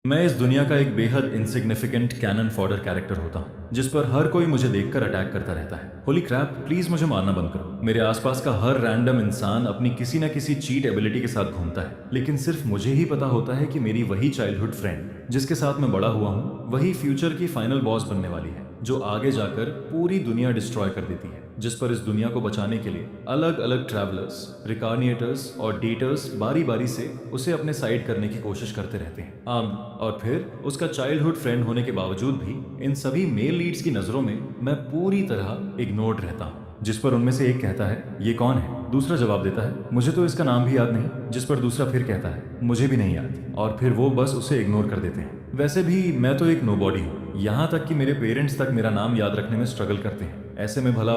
मैं इस दुनिया का एक बेहद इनसिग्निफिकेंट कैनन फॉडर कैरेक्टर होता हूँ जिस पर हर कोई मुझे देखकर अटैक करता रहता है। होली क्रैप, प्लीज मुझे मारना बंद करो। मेरे आसपास का हर रैंडम इंसान अपनी किसी न किसी चीट एबिलिटी के साथ घूमता है, लेकिन सिर्फ मुझे ही पता होता है कि मेरी वही चाइल्डहुड फ्रेंड जिसके साथ मैं बड़ा हुआ हूँ वही फ्यूचर की फाइनल बॉस बनने वाली है, जो आगे जाकर पूरी दुनिया डिस्ट्रॉय कर देती है। जिस पर इस दुनिया को बचाने के लिए अलग अलग ट्रैवलर्स, रिकार्निएटर्स और डेटर्स बारी बारी से उसे अपने साइड करने की कोशिश करते रहते हैं। और फिर उसका चाइल्डहुड फ्रेंड होने के बावजूद भी इन सभी मेल लीड्स की नजरों में मैं पूरी तरह इग्नोर्ड रहता हूँ। जिस पर उनमें से एक कहता है, ये कौन है? दूसरा जवाब देता है, मुझे तो इसका नाम भी याद नहीं। जिस पर दूसरा फिर कहता है, मुझे भी नहीं याद। और फिर वो बस उसे इग्नोर कर देते हैं। वैसे भी मैं तो एक नोबॉडी हूँ, यहाँ तक कि मेरे पेरेंट्स तक मेरा नाम याद रखने में स्ट्रगल करते हैं। ऐसे में भला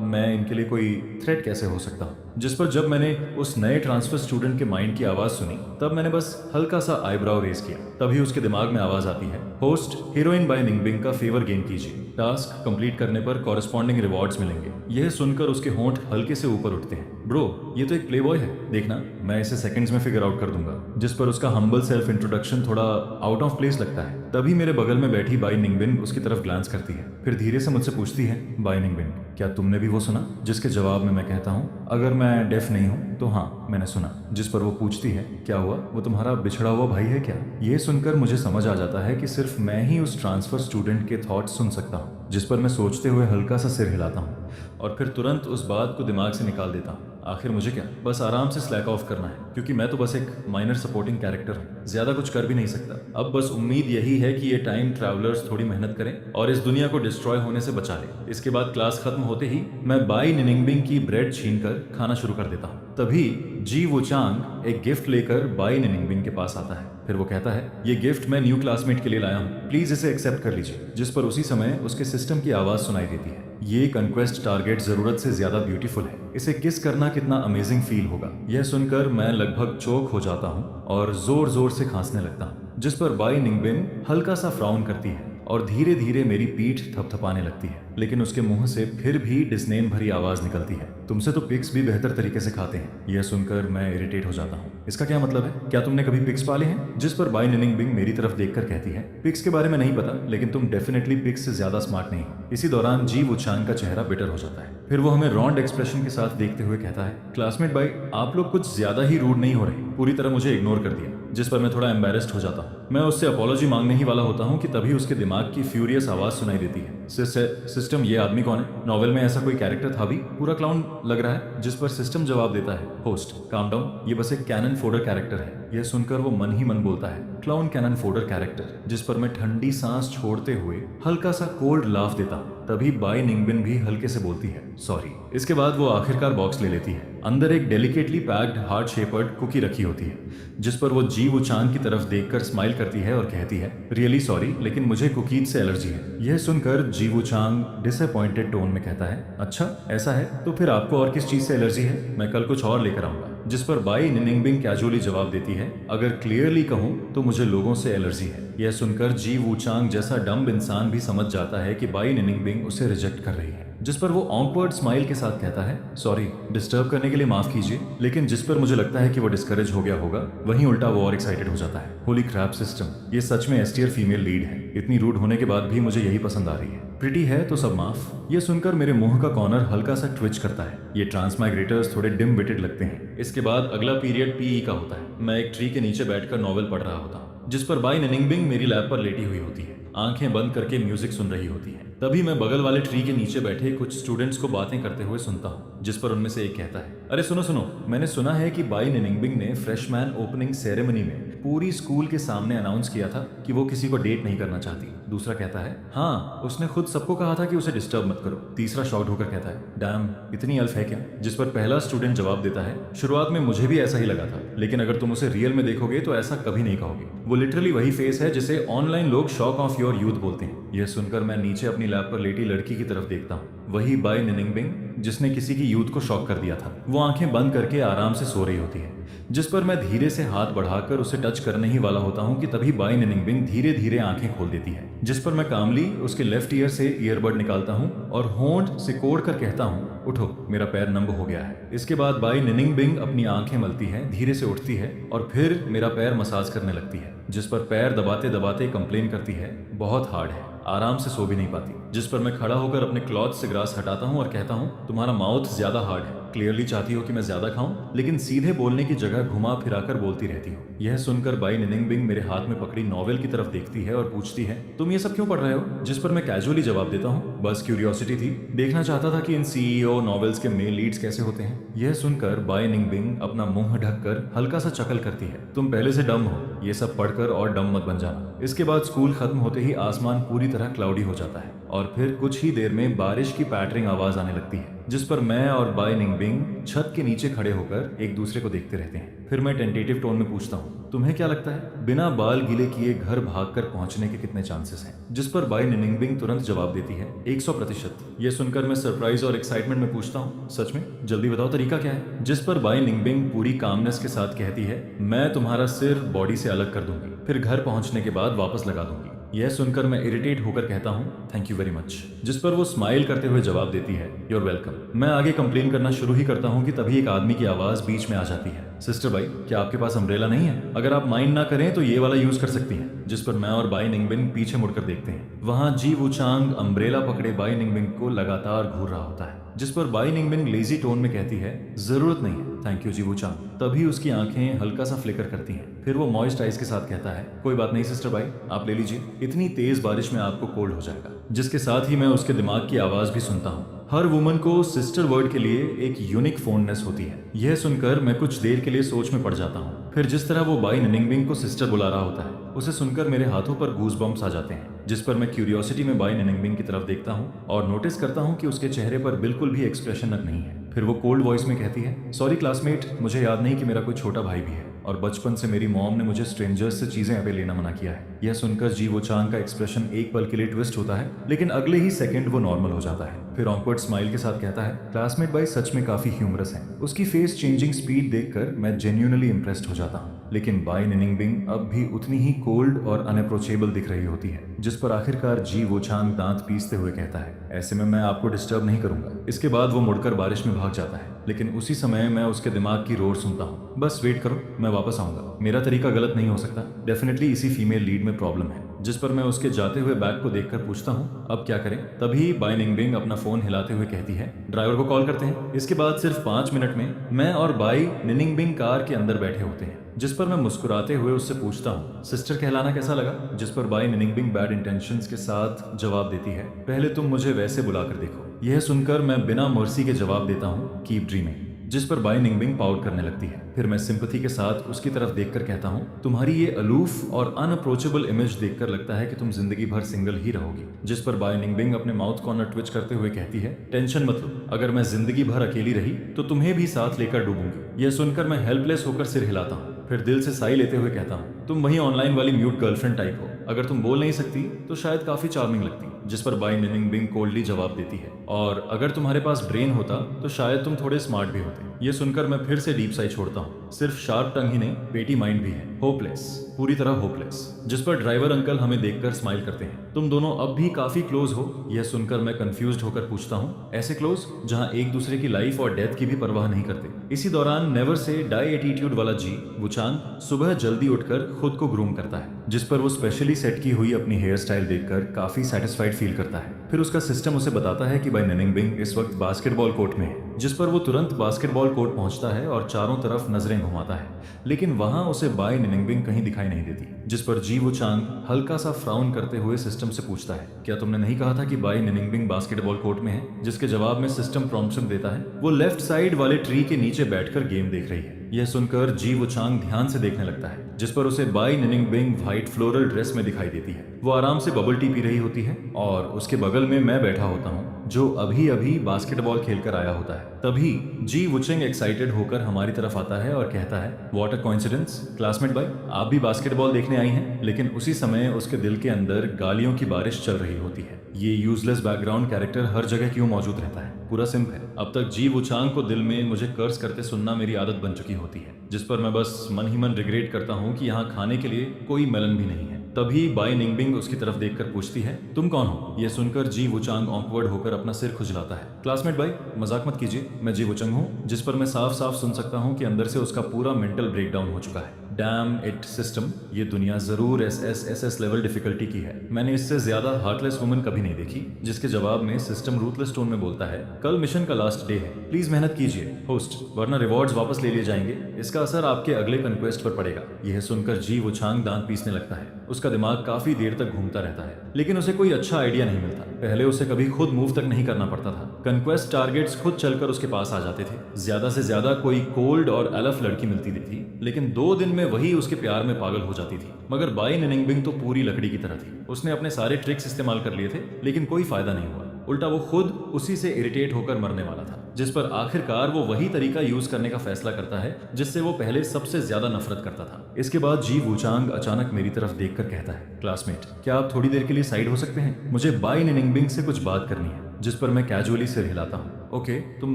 मैं इनके लिए कोई थ्रेट कैसे हो सकता हूँ? जिस पर जब मैंने उस नए ट्रांसफर स्टूडेंट के माइंड की आवाज सुनी, तब मैंने बस हल्का सा आईब्राउ रेज किया। तभी उसके दिमाग में आवाज आती है, होस्ट हीरोइन बाय निंगबिंग का फेवर गेन कीजिए, टास्क कंप्लीट करने पर कॉरेस्पॉन्डिंग रिवॉर्ड्स मिलेंगे। यह सुनकर उसके होंठ हल्के से ऊपर उठते हैं। ब्रो, ये तो एक प्लेबॉय है, देखना मैं इसे सेकंड्स में फिगर आउट कर दूंगा। जिस पर उसका हम्बल सेल्फ इंट्रोडक्शन थोड़ा आउट ऑफ प्लेस लगता है। तभी मेरे बगल में बैठी बाई निंगबिन उसकी तरफ ग्लांस करती है, फिर धीरे से मुझसे पूछती है, बाई निंगबिन, क्या तुमने भी वो सुना? जिसके जवाब में मैं कहता हूँ, अगर मैं डेफ नहीं हूँ तो हाँ, मैंने सुना। जिस पर वो पूछती है, क्या हुआ? वो तुम्हारा बिछड़ा हुआ भाई है क्या? ये सुनकर मुझे समझ आ जाता है कि सिर्फ मैं ही उस ट्रांसफर स्टूडेंट के थॉट्स सुन सकता हूँ। जिस पर मैं सोचते हुए हल्का सा सिर हिलाता हूँ और फिर तुरंत उस बात को दिमाग से निकाल देता हूँ। आखिर मुझे क्या, बस आराम से स्लैक ऑफ करना है, क्योंकि मैं तो बस एक माइनर सपोर्टिंग कैरेक्टर हूँ, ज्यादा कुछ कर भी नहीं सकता। अब बस उम्मीद यही है कि ये टाइम ट्रैवलर्स थोड़ी मेहनत करें और इस दुनिया को डिस्ट्रॉय होने से बचा ले। इसके बाद क्लास खत्म होते ही मैं बाई निनिंगबिंग की ब्रेड छीनकर खाना शुरू कर देता हूँ। तभी जी वुचांग एक गिफ्ट लेकर बाई निनिंगबिंग के पास आता है। फिर वो कहता है, ये गिफ्ट मैं न्यू क्लासमेट के लिए लाया हूँ, प्लीज इसे एक्सेप्ट कर लीजिए। जिस पर उसी समय उसके सिस्टम की आवाज सुनाई देती है, ये कंक्वेस्ट टारगेट जरूरत से ज्यादा ब्यूटीफुल है, इसे किस करना कितना अमेजिंग फील होगा। यह सुनकर मैं लगभग चोक हो जाता हूँ और जोर जोर से खांसने लगता हूँ। जिस पर बाई निंगबिन हल्का सा फ्राउन करती है और धीरे धीरे मेरी पीठ थपथपाने लगती है, लेकिन उसके मुंह से फिर भी डिस्नेन भरी आवाज निकलती है, तुमसे तो पिग्स भी बेहतर तरीके से खाते हैं। यह सुनकर मैं इरिटेट हो जाता हूँ। इसका क्या मतलब है? क्या तुमने कभी पिग्स पाले हैं? जिस पर बाई निनिंगबिंग मेरी तरफ देखकर कहती है, पिग्स के बारे में नहीं पता, लेकिन तुम डेफिनेटली पिग्स से ज्यादा स्मार्ट नहीं हो। इसी दौरान जी वुचांग का चेहरा बिटर हो जाता है। फिर वो हमें रॉन्ड एक्सप्रेशन के साथ देखते हुए कहता है, क्लासमेट बाई, आप लोग कुछ ज्यादा ही रूड नहीं हो रहे, पूरी तरह मुझे इग्नोर कर दिया। जिस पर मैं थोड़ा एम्बेरेस्ड हो जाता हूँ। मैं उससे अपॉलॉजी मांगने ही वाला होता हूँ कि तभी उसके दिमाग की फ्यूरियस आवाज सुनाई देती है, सिस्टम, ये आदमी कौन है? नॉवेल में ऐसा कोई कैरेक्टर था भी? पूरा क्लाउन लग रहा है। जिस पर सिस्टम जवाब देता है, होस्ट काम डाउन, ये बस एक कैनन फोडर कैरेक्टर है। यह सुनकर वो मन ही मन बोलता है, क्लाउन कैनन फोडर कैरेक्टर। जिस पर मैं ठंडी सांस छोड़ते हुए हल्का सा कोल्ड लाफ देता हूँ। तभी बाई निंगबिन भी हल्के से बोलती है, सॉरी। इसके बाद वो आखिरकार बॉक्स ले लेती है। अंदर एक delicately packed heart shaped cookie रखी होती है। जिस पर वो जी वुचांग की तरफ देखकर स्माइल करती है और कहती है, रियली सॉरी, लेकिन मुझे कुकीज से एलर्जी है। यह सुनकर जी वुचांग डिसअपॉइंटेड टोन में कहता है, अच्छा ऐसा है तो फिर आपको और किस चीज से एलर्जी है? मैं कल कुछ और लेकर आऊंगा। जिस पर बाई निनिंगबिंग कैजुअली जवाब देती है, अगर क्लियरली कहूं तो मुझे लोगों से एलर्जी है। यह सुनकर जी वुचांग जैसा डम्ब इंसान भी समझ जाता है कि बाई निनिंगबिंग उसे रिजेक्ट कर रही है। जिस पर वो ऑकवर्ड स्माइल के साथ कहता है, सॉरी, डिस्टर्ब करने के लिए माफ कीजिए। लेकिन जिस पर मुझे लगता है कि वो डिस्करेज हो गया होगा, वहीं उल्टा वो और एक्साइटेड हो जाता है। होली क्रैप सिस्टम, ये सच में एस्टियर फीमेल लीड है। इतनी रूड होने के बाद भी मुझे यही पसंद आ रही है। प्रिटी है तो सब माफ। ये सुनकर मेरे मुंह का कॉर्नर हल्का सा ट्विच करता है। ये ट्रांसमाइग्रेटर्स थोड़े डिम विटेड लगते हैं। इसके बाद अगला पीरियड पीई का होता है। मैं एक ट्री के नीचे बैठकर नॉवेल पढ़ रहा होता हूँ, जिस पर बाई निनिंगबिंग मेरी लैप पर लेटी हुई होती है, आंखें बंद करके म्यूजिक सुन रही होती है। तभी मैं बगल वाले ट्री के नीचे बैठे कुछ स्टूडेंट्स को बातें करते हुए सुनता हूँ। जिस पर उनमें से एक कहता है, अरे सुनो सुनो, मैंने सुना है कि बाई निनिंगबिंग ने फ्रेशमैन ओपनिंग सेरेमनी में पूरी स्कूल के सामने अनाउंस किया था कि वो किसी को डेट नहीं करना चाहती। दूसरा कहता है, हाँ, उसने खुद सबको कहा था कि उसे डिस्टर्ब मत करो। तीसरा शॉक्ड होकर कहता है, डैम, इतनी अल्फ है क्या? जिस पर पहला स्टूडेंट जवाब देता है, शुरुआत में मुझे भी ऐसा ही लगा था, लेकिन अगर तुम उसे रियल में देखोगे तो ऐसा कभी नहीं कहोगे। वो लिटरली वही फेस है जिसे ऑनलाइन लोग शॉक ऑफ योर यूथ बोलते हैं। यह सुनकर मैं नीचे अपनी लैप पर लेटी लड़की की तरफ देखता हूँ, वही बाई निनिंगबिंग जिसने किसी की यूथ को शॉक कर दिया था। वो आंखें बंद करके आराम से सो रही होती है। जिस पर मैं धीरे से हाथ बढ़ाकर उसे टच करने ही वाला होता हूँ कि तभी बाई निनिंगबिंग धीरे धीरे आंखें खोल देती है, जिस पर मैं कामली उसके लेफ्ट ईयर से ईयरबड निकालता हूँ और होंठ सिकोड़ कर कहता हूँ, उठो, मेरा पैर नंब हो गया है। इसके बाद बाई निनिंगबिंग अपनी आंखें मलती है, धीरे से उठती है और फिर मेरा पैर मसाज करने लगती है, जिस पर पैर दबाते दबाते कंप्लेन करती है, बहुत हार्ड है, आराम से सो भी नहीं पाती। जिस पर मैं खड़ा होकर अपने क्लॉथ से ग्रास हटाता हूँ और कहता हूँ, तुम्हारा माउथ ज्यादा हार्ड है, क्लियरली चाहती हो कि मैं ज्यादा खाऊं, लेकिन सीधे बोलने की जगह घुमा फिराकर बोलती रहती हो। यह सुनकर बाई निनिंगबिंग मेरे हाथ में पकड़ी नॉवेल की तरफ देखती है और पूछती है, तुम ये सब क्यों पढ़ रहे हो? जिस पर मैं कैजुअली जवाब देता हूँ, बस क्यूरियोसिटी थी, देखना चाहता था कि इन सीईओ नॉवेल्स के मेल लीड्स कैसे होते हैं। यह सुनकर बाई निनिंगबिंग अपना मुंह ढककर हल्का सा चकल करती है, तुम पहले से डम हो, ये सब पढ़कर और डम मत बन जाना। इसके बाद स्कूल खत्म होते ही आसमान पूरी तरह क्लाउडी हो जाता है और फिर कुछ ही देर में बारिश की पैटरिंग आवाज आने लगती है, जिस पर मैं और बाई निनिंगबिंग छत के नीचे खड़े होकर एक दूसरे को देखते रहते हैं। फिर मैं टेंटेटिव टोन में पूछता हूँ, तुम्हें क्या लगता है बिना बाल गीले किए घर भागकर पहुंचने के कितने चांसेस हैं? जिस पर बाई निनिंगबिंग तुरंत जवाब देती है, 100%। ये सुनकर मैं सरप्राइज और एक्साइटमेंट में पूछता हूँ, सच में? जल्दी बताओ तरीका क्या है? जिस पर बाई निनिंगबिंग पूरी कामनेस के साथ कहती है, मैं तुम्हारा सिर बॉडी से अलग कर दूंगी, फिर घर पहुंचने के बाद वापस लगा दूंगी। यह सुनकर मैं इरिटेट होकर कहता हूँ, थैंक यू वेरी मच। जिस पर वो स्माइल करते हुए जवाब देती है, यूर वेलकम। मैं आगे कंप्लेन करना शुरू ही करता हूँ कि तभी एक आदमी की आवाज बीच में आ जाती है, सिस्टर बाई, क्या आपके पास अम्ब्रेला नहीं है? अगर आप माइंड ना करें तो ये वाला यूज कर सकती हैं। जिस पर मैं और बाई निनिंगबिंग पीछे मुड़कर देखते हैं, वहां जी वुचांग अम्ब्रेला पकड़े बाई निनिंगबिंग को लगातार घूर रहा होता है। जिस पर बाई निनिंगबिंग लेजी टोन में कहती है, जरूरत नहीं है, थैंक यू जी वुचांग। तभी उसकी आंखें हल्का सा फ्लिकर करती हैं। फिर वो मॉइस्ट आइज के साथ कहता है, कोई बात नहीं सिस्टर बाई, आप ले लीजिए, इतनी तेज बारिश में आपको कोल्ड हो जाएगा। जिसके साथ ही मैं उसके दिमाग की आवाज भी सुनता हूँ। हर वुमन को सिस्टर वर्ड के लिए एक यूनिक फोननेस होती है। यह सुनकर मैं कुछ देर के लिए सोच में पड़ जाता हूँ। फिर जिस तरह वो बाई निनिंगबिंग को सिस्टर बुला रहा होता है, उसे सुनकर मेरे हाथों पर गूज बम्प्स आ जाते हैं। जिस पर मैं क्यूरियोसिटी में बाई निनिंगबिंग की तरफ देखता हूँ और नोटिस करता हूँ कि उसके चेहरे पर बिल्कुल भी एक्सप्रेशन नहीं है। फिर वो कोल्ड वॉइस में कहती है, सॉरी क्लासमेट, मुझे याद नहीं कि मेरा कोई छोटा भाई भी है और बचपन से मेरी मॉम ने मुझे स्ट्रेंजर्स से चीजें अभी लेना मना किया है। यह सुनकर जी वुचांग का एक्सप्रेशन एक पल के लिए ट्विस्ट होता है, लेकिन अगले ही सेकंड वो नॉर्मल हो जाता है। फिर ऑकवर्ड स्माइल के साथ कहता है, क्लासमेट बाई सच में काफी ह्यूमरस है। उसकी फेस चेंजिंग स्पीड देखकर मैं जेन्युइनली इंप्रेस्ड हो जाता हूँ। लेकिन बाई निनिंगबिंग अब भी उतनी ही कोल्ड और अनअप्रोचेबल दिख रही होती है। जिस पर आखिरकार जी वुचांग दांत पीसते हुए कहता है, ऐसे में मैं आपको डिस्टर्ब नहीं करूंगा। इसके बाद वो मुड़कर बारिश में भाग जाता है, लेकिन उसी समय मैं उसके दिमाग की रोर सुनता हूँ, बस वेट करो, मैं वापस आऊंगा। मेरा तरीका गलत नहीं हो सकता, डेफिनेटली इसी फीमेल लीड में प्रॉब्लम है। जिस पर मैं उसके जाते हुए बैग को देखकर पूछता हूँ, अब क्या करें? तभी बाई निनिंगबिंग अपना फोन हिलाते हुए कहती है, ड्राइवर को कॉल करते हैं। इसके बाद सिर्फ 5 मिनट में मैं और बाई निनिंगबिंग कार के अंदर बैठे होते हैं। जिस पर मैं मुस्कुराते हुए उससे पूछता हूँ, सिस्टर कहलाना कैसा लगा? जिस पर बाई निनिंगबिंग बैड इंटेंशंस के साथ जवाब देती है, पहले तुम मुझे वैसे बुलाकर देखो। यह सुनकर मैं बिना मर्सी के जवाब देता हूँ, कीप ड्रीमिंग। जिस पर बाई निनिंगबिंग पाउट करने लगती है। फिर मैं सिंपैथी के साथ उसकी तरफ देखकर कहता हूँ, तुम्हारी ये अलूफ और अनअप्रोचेबल इमेज देखकर लगता है कि तुम जिंदगी भर सिंगल ही रहोगी। जिस पर बाई निनिंगबिंग अपने माउथ कॉर्नर ट्विच करते हुए कहती है, टेंशन मत लो, अगर मैं जिंदगी भर अकेली रही तो तुम्हें भी साथ लेकर डूबूंगी। यह सुनकर मैं हेल्पलेस होकर सिर हिलाता हूँ। फिर दिल से साई लेते हुए कहता हूँ, तुम वही ऑनलाइन वाली म्यूट गर्लफ्रेंड टाइप हो, अगर तुम बोल नहीं सकती तो शायद काफी चार्मिंग लगती। जिस पर बाई निनिंगबिंग कोल्डली जवाब देती है, और अगर तुम्हारे पास ब्रेन होता तो शायद तुम थोड़े स्मार्ट भी होते। ये सुनकर मैं फिर से डीप साई छोड़ता हूँ। सिर्फ शार्प टंग ही नहीं, पेटी माइंड भी है। होपलेस, पूरी तरह होपलेस। जिस पर ड्राइवर अंकल हमें देखकर स्माइल करते हैं, तुम दोनों अब भी काफी क्लोज हो? यह सुनकर मैं कंफ्यूज्ड होकर पूछता हूँ, ऐसे क्लोज जहाँ एक दूसरे की लाइफ और डेथ की भी परवाह नहीं करते। इसी दौरान नेवर से डाई एटीट्यूड वाला जी वुचांग सुबह जल्दी उठकर खुद को ग्रूम करता है। जिस पर वो स्पेशली सेट की हुई अपनी हेयर स्टाइल देखकर काफी सेटिस्फाइड फील करता है। फिर उसका सिस्टम उसे बताता है कि बाई निनिंगबिंग इस वक्त बास्केटबॉल कोर्ट में है। जिस पर वो तुरंत बास्केटबॉल कोर्ट पहुंचता है और चारों तरफ नजरें घुमाता है, लेकिन वहां उसे बाई निनिंगबिंग कहीं दिखाई नहीं देती। जिस पर जी वुचांग हल्का सा फ्राउन करते हुए सिस्टम से पूछता है, क्या तुमने नहीं कहा था कि बाई निनिंगबिंग बास्केटबॉल कोर्ट में है? जिसके जवाब में सिस्टम प्रॉम्प्शन देता है, वो लेफ्ट साइड वाले ट्री के नीचे बैठकर गेम देख रही है। यह सुनकर जी वुचांग ध्यान से देखने लगता है, जिस पर उसे बाई निनिंगबिंग व्हाइट फ्लोरल ड्रेस में दिखाई देती है। वो आराम से बबल टी पी रही होती है और उसके बगल में मैं बैठा होता हूँ, जो अभी अभी बास्केटबॉल खेलकर आया होता है। तभी जी वुचिंग एक्साइटेड होकर हमारी तरफ आता है और कहता है, what a coincidence classmate by, आप भी बास्केटबॉल देखने आई हैं? लेकिन उसी समय उसके दिल के अंदर गालियों की बारिश चल रही होती है। ये यूजलेस बैकग्राउंड कैरेक्टर हर जगह क्यों मौजूद रहता है? पूरा सिंप है। अब तक जी वुचांग को दिल में मुझे कर्स करते सुनना मेरी आदत बन चुकी होती है, जिस पर मैं बस मन ही मन रिग्रेट करता हूँ कि यहाँ खाने के लिए कोई मेलन भी नहीं है। तभी बाई निंगबिंग उसकी तरफ देखकर पूछती है, तुम कौन हो? यह सुनकर जी वुचांग ऑकवर्ड होकर अपना सिर खुजलाता है। क्लासमेट भाई, मजाक मत कीजिए, मैं जी वुचांग हूँ। जिस पर मैं साफ साफ सुन सकता हूँ कि अंदर से उसका पूरा मेंटल ब्रेकडाउन हो चुका है। डैम इट सिस्टम, ये दुनिया जरूर एस लेवल डिफिकल्टी की है। मैंने इससे ज्यादा हार्टलेस वुमन कभी नहीं देखी। जिसके जवाब में सिस्टम रूथलेस टोन में बोलता है, कल मिशन का लास्ट डे है, प्लीज मेहनत कीजिए होस्ट, वरना रिवॉर्ड्स वापस ले लिए जाएंगे। इसका असर आपके अगले कन्क्वेस्ट पर पड़ेगा। यह सुनकर जी वुचांग दांत पीसने लगता है। उसका दिमाग काफी देर तक घूमता रहता है, लेकिन उसे कोई अच्छा आइडिया नहीं मिलता। पहले उसे कभी खुद मूव तक नहीं करना पड़ता था। कन्क्वेस्ट टारगेट्स खुद चलकर उसके पास आ जाते थे। ज्यादा से ज्यादा कोई कोल्ड और एलफ लड़की मिलती थी, लेकिन 2 दिन में वही उसके प्यार में पागल हो जाती थी। मगर बाई निनिंगबिंग तो पूरी लकड़ी की तरह थी। उसने अपने सारे ट्रिक्स इस्तेमाल कर लिए थे, लेकिन कोई फायदा नहीं हुआ। उल्टा वो खुद उसी से इरिटेट होकर मरने वाला था, जिस पर आखिरकार वो वही तरीका यूज करने का फैसला करता है जिससे वो पहले सबसे ज्यादा नफरत करता था। इसके बाद जी वुचांग अचानक मेरी तरफ देखकर कहता है, क्लासमेट, क्या आप थोड़ी देर के लिए साइड हो सकते हैं? मुझे बाई निनिंगबिंग से कुछ बात करनी है। जिस पर मैं कैजुअली सिर हिलाता हूँ। ओके, तुम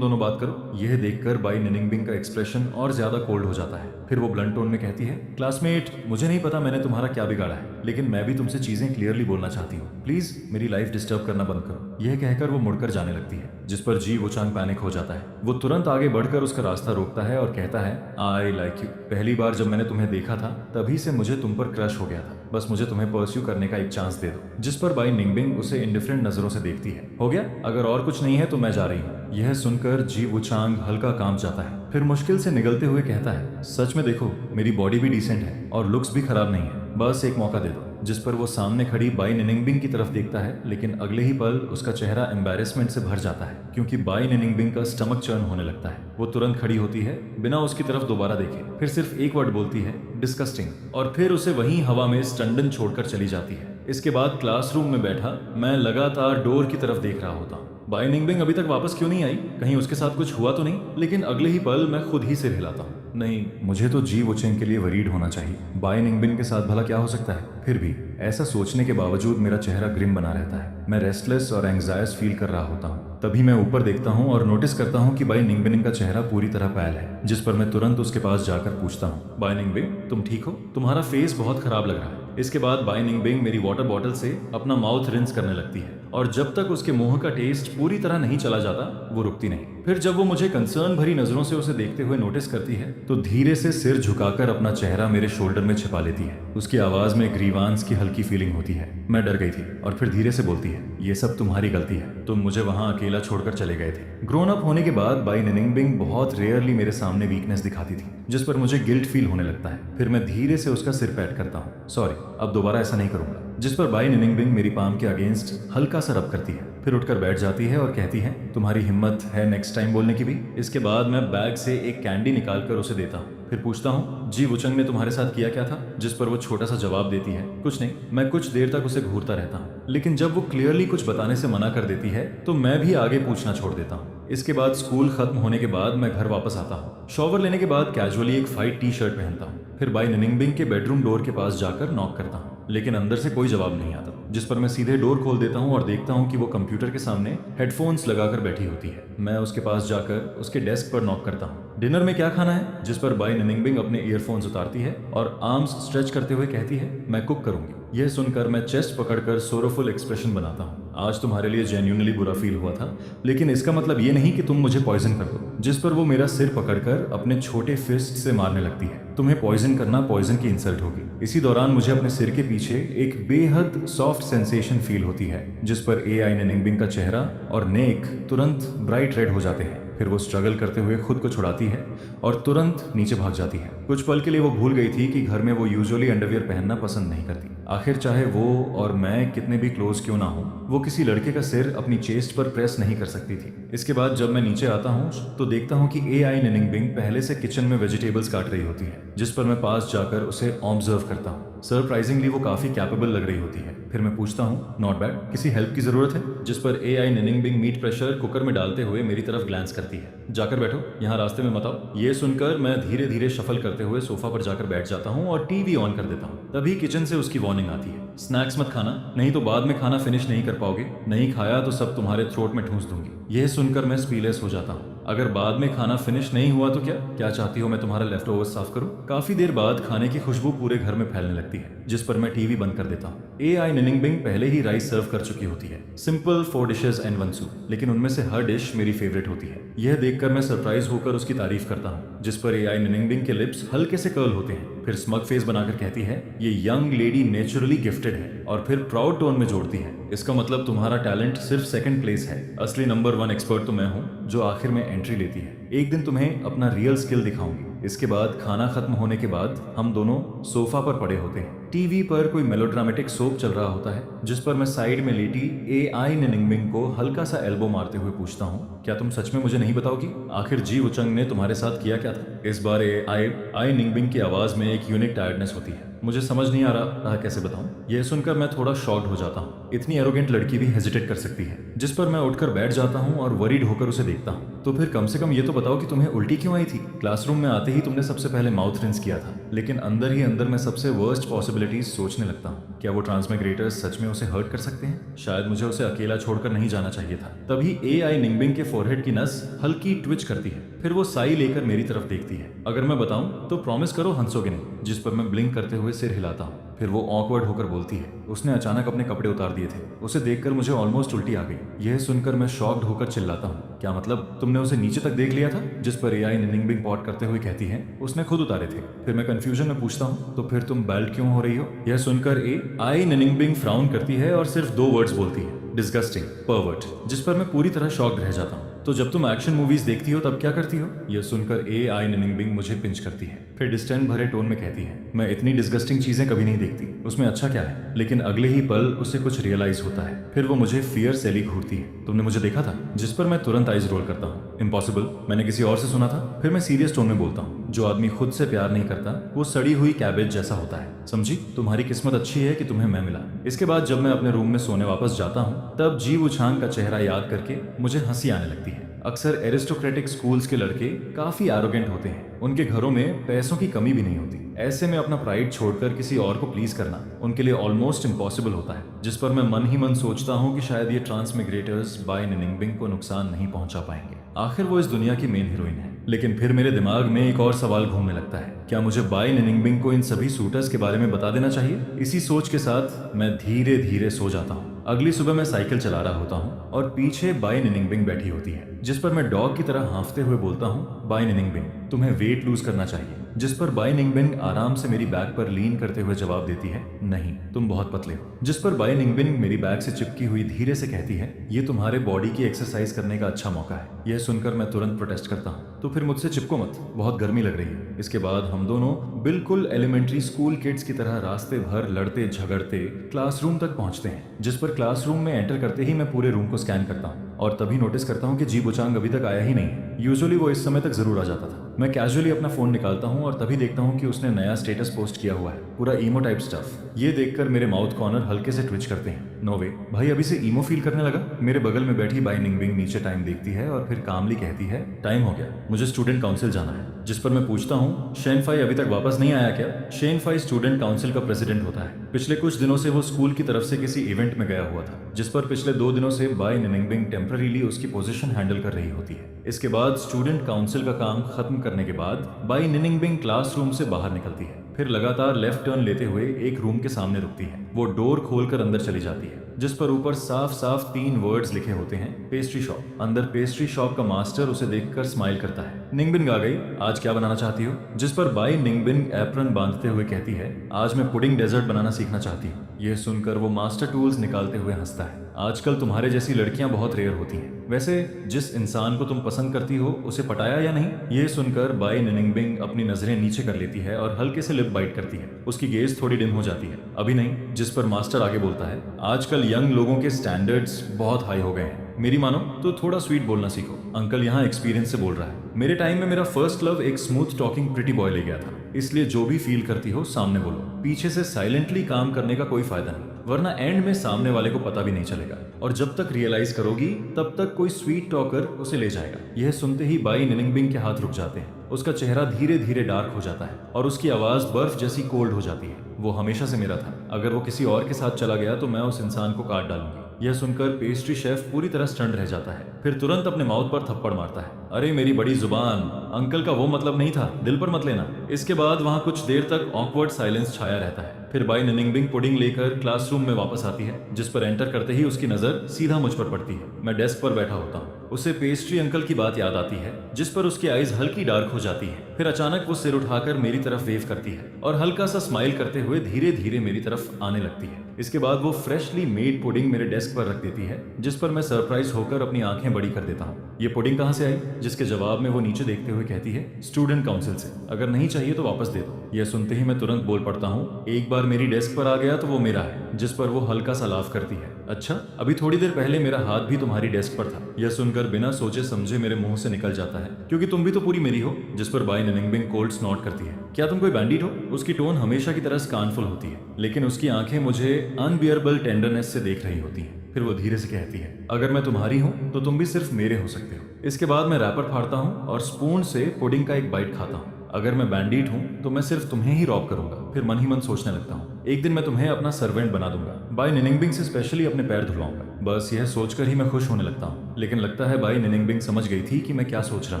दोनों बात करो। यह देखकर बाई निनिंगबिंग का एक्सप्रेशन और ज्यादा कोल्ड हो जाता है। फिर वो ब्लंट टोन में कहती है, क्लासमेट, मुझे नहीं पता मैंने तुम्हारा क्या बिगाड़ा है, लेकिन मैं भी तुमसे चीजें क्लियरली बोलना चाहती हूँ। प्लीज मेरी लाइफ डिस्टर्ब करना बंद करो। यह कहकर वो मुड़कर जाने लगती है, जिस पर जी वुचांग पैनिक हो जाता है। वो तुरंत आगे बढ़कर उसका रास्ता रोकता है और कहता है, आई लाइक यू। पहली बार जब मैंने तुम्हें देखा था तभी से मुझे तुम पर क्रश हो गया था। बस मुझे तुम्हें परस्यू करने का एक चांस दे दो। जिस पर बाई निंगबिंग उसे इंडिफरेंट नजरों से देखती है। हो गया, अगर और कुछ नहीं है तो मैं जा रही हूँ। यह सुनकर जी वुचांग हल्का कांप जाता है। फिर मुश्किल से निगलते हुए कहता है, सच में देखो, मेरी बॉडी भी डिसेंट है और लुक्स भी खराब नहीं है, बस एक मौका दे दो। जिस पर वो सामने खड़ी बाई निनिंगबिंग की तरफ देखता है, लेकिन अगले ही पल उसका चेहरा एम्बैरेसमेंट से भर जाता है, क्योंकि बाई निनिंगबिंग का स्टमक चर्न होने लगता है। वो तुरंत खड़ी होती है, बिना उसकी तरफ दोबारा देखे। फिर सिर्फ एक वर्ड बोलती है, डिस्कस्टिंग, और फिर उसे वहीं हवा में स्टंडन छोड़कर चली जाती है। इसके बाद क्लासरूम में बैठा मैं लगातार डोर की तरफ देख रहा होता हूँ। बाई निंगबिंग अभी तक वापस क्यों नहीं आई? कहीं उसके साथ कुछ हुआ तो नहीं? लेकिन अगले ही पल मैं खुद ही सिर हिलाता हूँ। नहीं, मुझे तो जी वुचांग के लिए वरीड होना चाहिए। बाई निंगबिंग के साथ भला क्या हो सकता है? फिर भी ऐसा सोचने के बावजूद मेरा चेहरा ग्रिम बना रहता है। मैं रेस्टलेस और एंग्जायस फील कर रहा होता हूँ। तभी मैं ऊपर देखता हूँ और नोटिस करता हूँ कि बाई निंगबिंग का चेहरा पूरी तरह पैल है। जिस पर मैं तुरंत उसके पास जाकर पूछता हूँ, बाई निंगबिंग, तुम ठीक हो? तुम्हारा फेस बहुत खराब लग रहा है। इसके बाद बाई निंगबिंग मेरी वाटर बॉटल से अपना माउथ रिंस करने लगती है, और जब तक उसके मुंह का टेस्ट पूरी तरह नहीं चला जाता वो रुकती नहीं। फिर जब वो मुझे कंसर्न भरी नजरों से उसे देखते हुए नोटिस करती है तो धीरे से सिर झुकाकर अपना चेहरा मेरे शोल्डर में छिपा लेती है। उसकी आवाज में ग्रीवांस की हल्की फीलिंग होती है। मैं डर गई थी, और फिर धीरे से बोलती है, ये सब तुम्हारी गलती है, तुम मुझे वहां अकेला छोड़कर चले गए थे। ग्रोन अप होने के बाद बाई निनिंगबिंग बहुत रेयरली मेरे सामने वीकनेस दिखाती थी, जिस पर मुझे गिल्ट फील होने लगता है। फिर मैं धीरे से उसका सिर पैट करता हूँ, सॉरी, अब दोबारा ऐसा नहीं करूंगा। जिस पर बाई निनिंगबिंग मेरी पाम के अगेंस्ट हल्का सा रब करती है, फिर उठकर बैठ जाती है और कहती है, तुम्हारी हिम्मत है नेक्स्ट टाइम बोलने की भी। इसके बाद मैं बैग से एक कैंडी निकालकर उसे देता हूँ। फिर पूछता हूँ, जी वुचांग ने तुम्हारे साथ किया क्या था? जिस पर वो छोटा सा जवाब देती है, कुछ नहीं। मैं कुछ देर तक उसे घूरता रहता हूँ, लेकिन जब वो क्लियरली कुछ बताने से मना कर देती है तो मैं भी आगे पूछना छोड़ देता हूँ। इसके बाद स्कूल खत्म होने के बाद मैं घर वापस आता हूँ। शॉवर लेने के बाद कैजुअली एक फाइट टी शर्ट पहनता हूँ। फिर बाई निनिंगबिंग के बेडरूम डोर के पास जाकर नॉक करता हूँ, लेकिन अंदर से कोई जवाब नहीं आता। जिस पर मैं सीधे डोर खोल देता हूँ और देखता हूँ कि वो कंप्यूटर के सामने हेडफोन्स लगाकर बैठी होती है। मैं उसके पास जाकर उसके डेस्क पर नॉक करता हूँ, डिनर में क्या खाना है? जिस पर बाई निनिंगबिंग अपने ईयरफोन्स उतारती है और आर्म्स स्ट्रेच करते हुए कहती है, मैं कुक करूंगी। यह सुनकर मैं चेस्ट पकड़कर सोरोफुल एक्सप्रेशन बनाता हूँ। आज तुम्हारे लिए जेन्युइनली बुरा फील हुआ था, लेकिन इसका मतलब ये नहीं कि तुम मुझे पॉइजन कर दो। जिस पर वो मेरा सिर पकड़कर अपने छोटे फिस्ट से मारने लगती है। तुम्हें पॉइजन करना पॉइजन की इंसल्ट होगी। इसी दौरान मुझे अपने सिर के पीछे एक बेहद सॉफ्ट सेंसेशन फील होती है, जिस पर एआई निनिंगबिंग का चेहरा और नेक तुरंत ब्राइट रेड हो जाते हैं। फिर वो स्ट्रगल करते हुए खुद को छुड़ाती है और तुरंत नीचे भाग जाती है। कुछ पल के लिए वो भूल गई थी कि घर में वो यूजुअली अंडरवियर पहनना पसंद नहीं करती। आखिर चाहे वो और मैं कितने भी क्लोज क्यों ना हो, वो किसी लड़के का सिर अपनी चेस्ट पर प्रेस नहीं कर सकती थी। इसके बाद जब मैं नीचे आता हूँ तो देखता हूँ कि एआई निनिंगबिंग पहले से किचन में वेजिटेबल्स काट रही होती है, जिस पर मैं पास जाकर उसे ऑब्जर्व करता हूँ। सरप्राइजिंगली वो काफी कैपेबल लग रही होती है। फिर मैं पूछता हूँ, नॉट बैड, किसी हेल्प की जरूरत है? जिस पर एआई निनिंगबिंग मीट प्रेशर कुकर में डालते हुए मेरी तरफ ग्लांस करती है। जाकर बैठो, यहाँ रास्ते में मत आओ। ये सुनकर मैं धीरे धीरे शफल करते हुए सोफा पर जाकर बैठ जाता हूँ और टीवी ऑन कर देता हूँ। तभी किचन से उसकी वार्निंग आती है, स्नैक्स मत खाना, नहीं तो बाद में खाना फिनिश नहीं कर पाओगे। नहीं खाया तो सब तुम्हारे थ्रोट में ठूंस दूंगी। यह सुनकर मैं स्पीलेस हो जाता हूँ। अगर बाद में खाना फिनिश नहीं हुआ तो क्या चाहती हो मैं तुम्हारा लेफ्ट ओवर साफ करूं? काफी देर बाद खाने की खुशबू पूरे घर में फैलने लगती है, जिस पर मैं टीवी बंद कर देता हूँ। एआई निनिंगबिंग पहले ही राइस सर्व कर चुकी होती है, सिंपल 4 डिशेस एंड 1 सूप, लेकिन उनमें से हर डिश मेरी फेवरेट होती है। यह देखकर मैं सरप्राइज होकर उसकी तारीफ करता हूँ, जिस पर एआई निनिंगबिंग के लिप्स हल्के से कर्ल होते हैं। फिर स्मग फेस बनाकर कहती है, ये यंग लेडी नेचुरली गिफ्टेड है, और फिर प्राउड टोन में जोड़ती है, इसका मतलब तुम्हारा टैलेंट सिर्फ सेकंड प्लेस है, असली नंबर 1 एक्सपर्ट तो मैं हूँ जो आखिर में एंट्री लेती है। एक दिन तुम्हें अपना रियल स्किल दिखाऊंगी। इसके बाद खाना खत्म होने के बाद हम दोनों सोफा पर पड़े होते हैं। टीवी पर कोई मेलोड्रामेटिक सोप चल रहा होता है, जिस पर मैं साइड में लेटी एआई निनिंगबिंग को हल्का सा एल्बो मारते हुए पूछता हूँ, क्या तुम सच में मुझे नहीं बताओगी? आखिर जी वुचंग ने तुम्हारे साथ किया क्या था? इस बार एआई निनिंगबिंग की आवाज में एक यूनिक टायर्डनेस होती है। मुझे समझ नहीं आ रहा कैसे बताऊं। यह सुनकर मैं थोड़ा शॉक्ड हो जाता हूँ। इतनी एरोगेंट लड़की भी हेजिटेट कर सकती है। जिस पर मैं उठकर बैठ जाता हूँ और वरीड होकर उसे देखता हूँ। तो फिर कम से कम ये तो बताओ कि तुम्हें उल्टी क्यों आई थी? क्लासरूम में आते ही तुमने सबसे पहले माउथ रिंस किया था, लेकिन अंदर ही अंदर मैं सबसे वर्स्ट पॉसिबिलिटीज सोचने लगता हूँ। क्या वो ट्रांसमिग्रेटर्स सच में उसे हर्ट कर सकते हैं? शायद मुझे उसे अकेला छोड़कर नहीं जाना चाहिए था। तभी एआई निंगबिंग के फोरहेड की नस हल्की ट्विच करती है। फिर वो साई लेकर मेरी तरफ देखती है। अगर मैं बताऊं तो प्रॉमिस करो हंसोगे नहीं। जिस पर मैं ब्लिंक करते हुए सिर हिलाता हूँ। फिर वो ऑकवर्ड होकर बोलती है, उसने अचानक अपने कपड़े उतार दिए थे। उसे देखकर मुझे ऑलमोस्ट उल्टी आ गई। यह सुनकर मैं शॉक्ड होकर चिल्लाता हूँ, क्या मतलब तुमने उसे नीचे तक देख लिया था? जिस पर एआई निनिंगबिंग पॉट करते हुए कहती है, उसने खुद उतारे थे। फिर मैं कंफ्यूजन में पूछता हूँ, तो फिर तुम बेल्ट क्यों हो रही हो? यह सुनकर एआई निनिंगबिंग फ्राउन करती है और सिर्फ 2 वर्ड्स बोलती है, डिस्गस्टिंग, परवर्ट। जिस पर मैं पूरी तरह शॉक्ड रह जाता हूँ। तो जब तुम एक्शन मूवीज देखती हो तब क्या करती हो? यह सुनकर एआई निनिंगबिंग मुझे पिंच करती है। फिर डिस्टेंट भरे टोन में कहती है, मैं इतनी डिस्गस्टिंग चीजें कभी नहीं देखती, उसमें अच्छा क्या है? लेकिन अगले ही पल उसे कुछ रियलाइज होता है। फिर वो मुझे फियर सेली घूरती है, तुमने मुझे देखा था? जिस पर मैं तुरंत आइज रोल करता हूँ, इम्पॉसिबल, मैंने किसी और से सुना था। फिर मैं सीरियस टोन में बोलता हूँ, जो आदमी खुद से प्यार नहीं करता वो सड़ी हुई कैबेज जैसा होता है, समझी? तुम्हारी किस्मत अच्छी है कि तुम्हें मैं मिला। इसके बाद जब मैं अपने रूम में सोने वापस जाता हूँ, तब जी वुचांग का चेहरा याद करके मुझे हंसी आने लगती है। अक्सर एरिस्टोक्रेटिक स्कूल्स के लड़के काफी एरोगेंट होते हैं, उनके घरों में पैसों की कमी भी नहीं होती। ऐसे में अपना प्राइड छोड़कर किसी और को प्लीज करना उनके लिए ऑलमोस्ट इम्पॉसिबल होता है। जिस पर मैं मन ही मन सोचता हूँ कि शायद ये ट्रांसमिग्रेटर्स बाय निनिंगबिंग को नुकसान नहीं पहुंचा पाएंगे। आखिर वो इस दुनिया की मेन हीरोइन है। लेकिन फिर मेरे दिमाग में एक और सवाल घूमने लगता है, क्या मुझे बाय निनिंगबिंग को इन सभी सूटर्स के बारे में बता देना चाहिए? इसी सोच के साथ मैं धीरे धीरे सो जाता हूँ। अगली सुबह मैं साइकिल चला रहा होता हूँ और पीछे बाय निनिंगबिंग बैठी होती है, जिस पर मैं डॉग की तरह हांफते हुए बोलता हूँ, बाय निनिंगबिंग, तुम्हें वेट लूज करना चाहिए। जिस पर बाय निनिंगबिंग आराम से मेरी बैक पर लीन करते हुए जवाब देती है, नहीं, तुम बहुत पतले हो। जिस पर बाय निनिंगबिंग मेरी बैक से चिपकी हुई धीरे से कहती है, ये तुम्हारे बॉडी की एक्सरसाइज करने का अच्छा मौका है। यह सुनकर मैं तुरंत प्रोटेस्ट करता हूँ, तो फिर मुझसे चिपको मत, बहुत गर्मी लग रही है। इसके बाद हम दोनों बिल्कुल एलिमेंट्री स्कूल किड्स की तरह रास्ते भर लड़ते झगड़ते क्लासरूम तक पहुंचते हैं। जिस पर क्लासरूम में एंटर करते ही मैं पूरे रूम को स्कैन करता हूँ और तभी नोटिस करता हूँ कि जी वुचांग अभी तक आया ही नहीं है। यूजुअली वो इस समय तक जरूर आ जाता था। मैं कैजुअली अपना फोन निकालता हूँ और तभी देखता हूँ कि उसने नया स्टेटस पोस्ट किया हुआ है, पूरा ईमो टाइप स्टफ। ये देखकर मेरे माउथ कॉर्नर हल्के से ट्विच करते हैं। नो वे, भाई अभी से ईमो फील करने लगा? मेरे बगल में बैठी बाय निनिंगबिंग नीचे टाइम देखती है और फिर कामली कहती है, टाइम हो गया, मुझे स्टूडेंट काउंसिल जाना है। जिस पर मैं पूछता हूँ, शेनफाई अभी तक वापस नहीं आया क्या? शेनफाई स्टूडेंट काउंसिल का प्रेसिडेंट होता है। पिछले कुछ दिनों से वो स्कूल की तरफ से किसी इवेंट में गया हुआ था, जिस पर पिछले 2 दिनों से बाय निनिंगबिंग टेम्पररीली उसकी पोजीशन हैंडल कर रही होती है। इसके बाद स्टूडेंट काउंसिल का काम खत्म करने के बाद बाय निनिंगबिंग क्लासरूम से बाहर निकलती है। फिर लगातार लेफ्ट टर्न लेते हुए एक रूम के सामने रुकती है। वो डोर खोलकर अंदर चली जाती है, जिस पर ऊपर साफ साफ 3 वर्ड्स लिखे होते हैं, पेस्ट्री शॉप। अंदर पेस्ट्री शॉप का मास्टर उसे देखकर स्माइल करता है। निंगबिन आ गई, आज क्या बनाना चाहती हो? जिस पर बाय निंगबिन एप्रन बांधते हुए कहती है, आज मैं पुडिंग डेजर्ट बनाना सीखना चाहती हूँ। यह सुनकर वो मास्टर टूल्स निकालते हुए हंसता है। आजकल तुम्हारे जैसी लड़कियां बहुत रेयर होती हैं। वैसे जिस इंसान को तुम पसंद करती हो उसे पटाया या नहीं? ये सुनकर बाय निनिंगबिंग अपनी नजरें नीचे कर लेती है और हल्के से लिप बाइट करती है। उसकी गेज थोड़ी डिम हो जाती है, अभी नहीं। जिस पर मास्टर आगे बोलता है, आजकल यंग लोगों के स्टैंडर्ड्स बहुत हाई हो गए हैं, मेरी मानो तो थोड़ा स्वीट बोलना सीखो। अंकल यहाँ एक्सपीरियंस से बोल रहा है। मेरे टाइम में मेरा फर्स्ट लव एक स्मूथ टॉकिंग प्रिटी बॉय ले गया था, इसलिए जो भी फील करती हो सामने बोलो। पीछे से साइलेंटली काम करने का कोई फायदा नहीं, वरना एंड में सामने वाले को पता भी नहीं चलेगा, और जब तक रियलाइज करोगी तब तक कोई स्वीट टॉकर उसे ले जाएगा। यह सुनते ही बाई निनिंगबिंग के हाथ रुक जाते हैं। उसका चेहरा धीरे धीरे डार्क हो जाता है और उसकी आवाज बर्फ जैसी कोल्ड हो जाती है। वो हमेशा से मेरा था, अगर वो किसी और के साथ चला गया तो मैं उस इंसान को काट डालूंगी। यह सुनकर पेस्ट्री शेफ पूरी तरह स्टंड रह जाता है, फिर तुरंत अपने माउथ पर थप्पड़ मारता है। अरे मेरी बड़ी जुबान, अंकल का वो मतलब नहीं था, दिल पर मत लेना। इसके बाद वहाँ कुछ देर तक ऑकवर्ड साइलेंस छाया रहता है। फिर बाई निनिंगबिंग पुडिंग लेकर क्लासरूम में वापस आती है, जिस पर एंटर करते ही उसकी नजर सीधा मुझ पर पड़ती है। मैं डेस्क पर बैठा होता हूँ। उसे पेस्ट्री अंकल की बात याद आती है, जिस पर उसकी आईज हल्की डार्क हो जाती है। फिर अचानक वो सिर उठाकर मेरी तरफ वेव करती है और हल्का सा स्माइल करते हुए धीरे धीरे मेरी तरफ आने लगती है। इसके बाद वो फ्रेशली मेड पुडिंग मेरे डेस्क पर रख देती है, जिस पर मैं सरप्राइज होकर अपनी आंखें बड़ी कर देता हूँ। ये पुडिंग कहाँ से आई? जिसके जवाब में वो नीचे देखते हुए कहती है, स्टूडेंट काउंसिल से, अगर नहीं चाहिए तो वापस दे दो। यह सुनते ही मैं तुरंत बोल पड़ता हूँ, एक बार मेरी डेस्क पर आ गया तो वो मेरा है। जिस पर वो हल्का सा लाफ करती है, अच्छा अभी थोड़ी देर पहले मेरा हाथ भी तुम्हारी डेस्क पर था। यह सुनकर बिना सोचे समझे मेरे मुंह से निकल जाता है, क्योंकि तुम भी तो पूरी मेरी हो। जिस पर बाई निनिंगबिंग कोल्ड स्नॉट करती है, क्या तुम कोई बैंडिट हो? उसकी टोन हमेशा की तरह स्कानफुल होती है, लेकिन उसकी आंखें मुझे अनबियरेबल टेंडरनेस से देख रही होती हैं। फिर वो धीरे से कहती है, अगर मैं तुम्हारी हूँ तो तुम भी सिर्फ मेरे हो सकते हो। इसके बाद मैं रैपर फाड़ता हूँ और स्पून से पुडिंग का एक बाइट खाता हूँ। अगर मैं बैंडिट हूँ तो मैं सिर्फ तुम्हें ही रॉब करूंगा। फिर मन ही मन सोचने लगता हूँ, एक दिन मैं तुम्हें अपना सर्वेंट बना दूंगा, बाई निनिंगबिंग से स्पेशली अपने पैर धुलवाऊंगा। बस यह सोचकर ही मैं खुश होने लगता हूँ, लेकिन लगता है बाई निनिंगबिंग समझ गई थी कि मैं क्या सोच रहा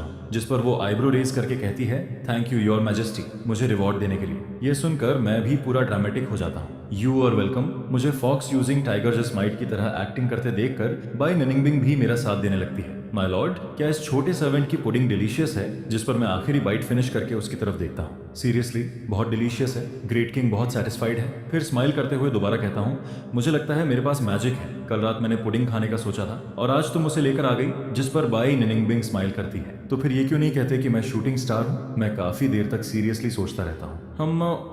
हूँ। जिस पर वो आईब्रो रेज करके कहती है, थैंक यू योर मैजेस्टी, मुझे रिवॉर्ड देने के लिए। यह सुनकर मैं भी पूरा ड्रामेटिक हो जाता हूँ। You are welcome. मुझे fox using tiger just might की तरह एक्टिंग करते देखकर बाई निनिंगबिंग भी मेरा साथ देने लगती है। माय लॉर्ड, क्या इस छोटे सर्वेंट की पुडिंग डिलीशियस है? जिस पर मैं आखिरी बाइट फिनिश करके उसकी तरफ देखता हूँ। सीरियसली बहुत डिलीशियस है। ग्रेट किंग बहुत सेटिस्फाइड है। फिर स्माइल करते हुए दोबारा कहता हूँ, मुझे लगता है मेरे पास मैजिक है। कल रात मैंने पुडिंग खाने का सोचा था और आज तुम उसे लेकर आ गई। जिस पर बाई निनिंगबिंग स्माइल करती है, तो फिर ये क्यों नहीं कहते कि मैं शूटिंग स्टार हूँ? मैं काफी देर तक सीरियसली सोचता रहता हूँ।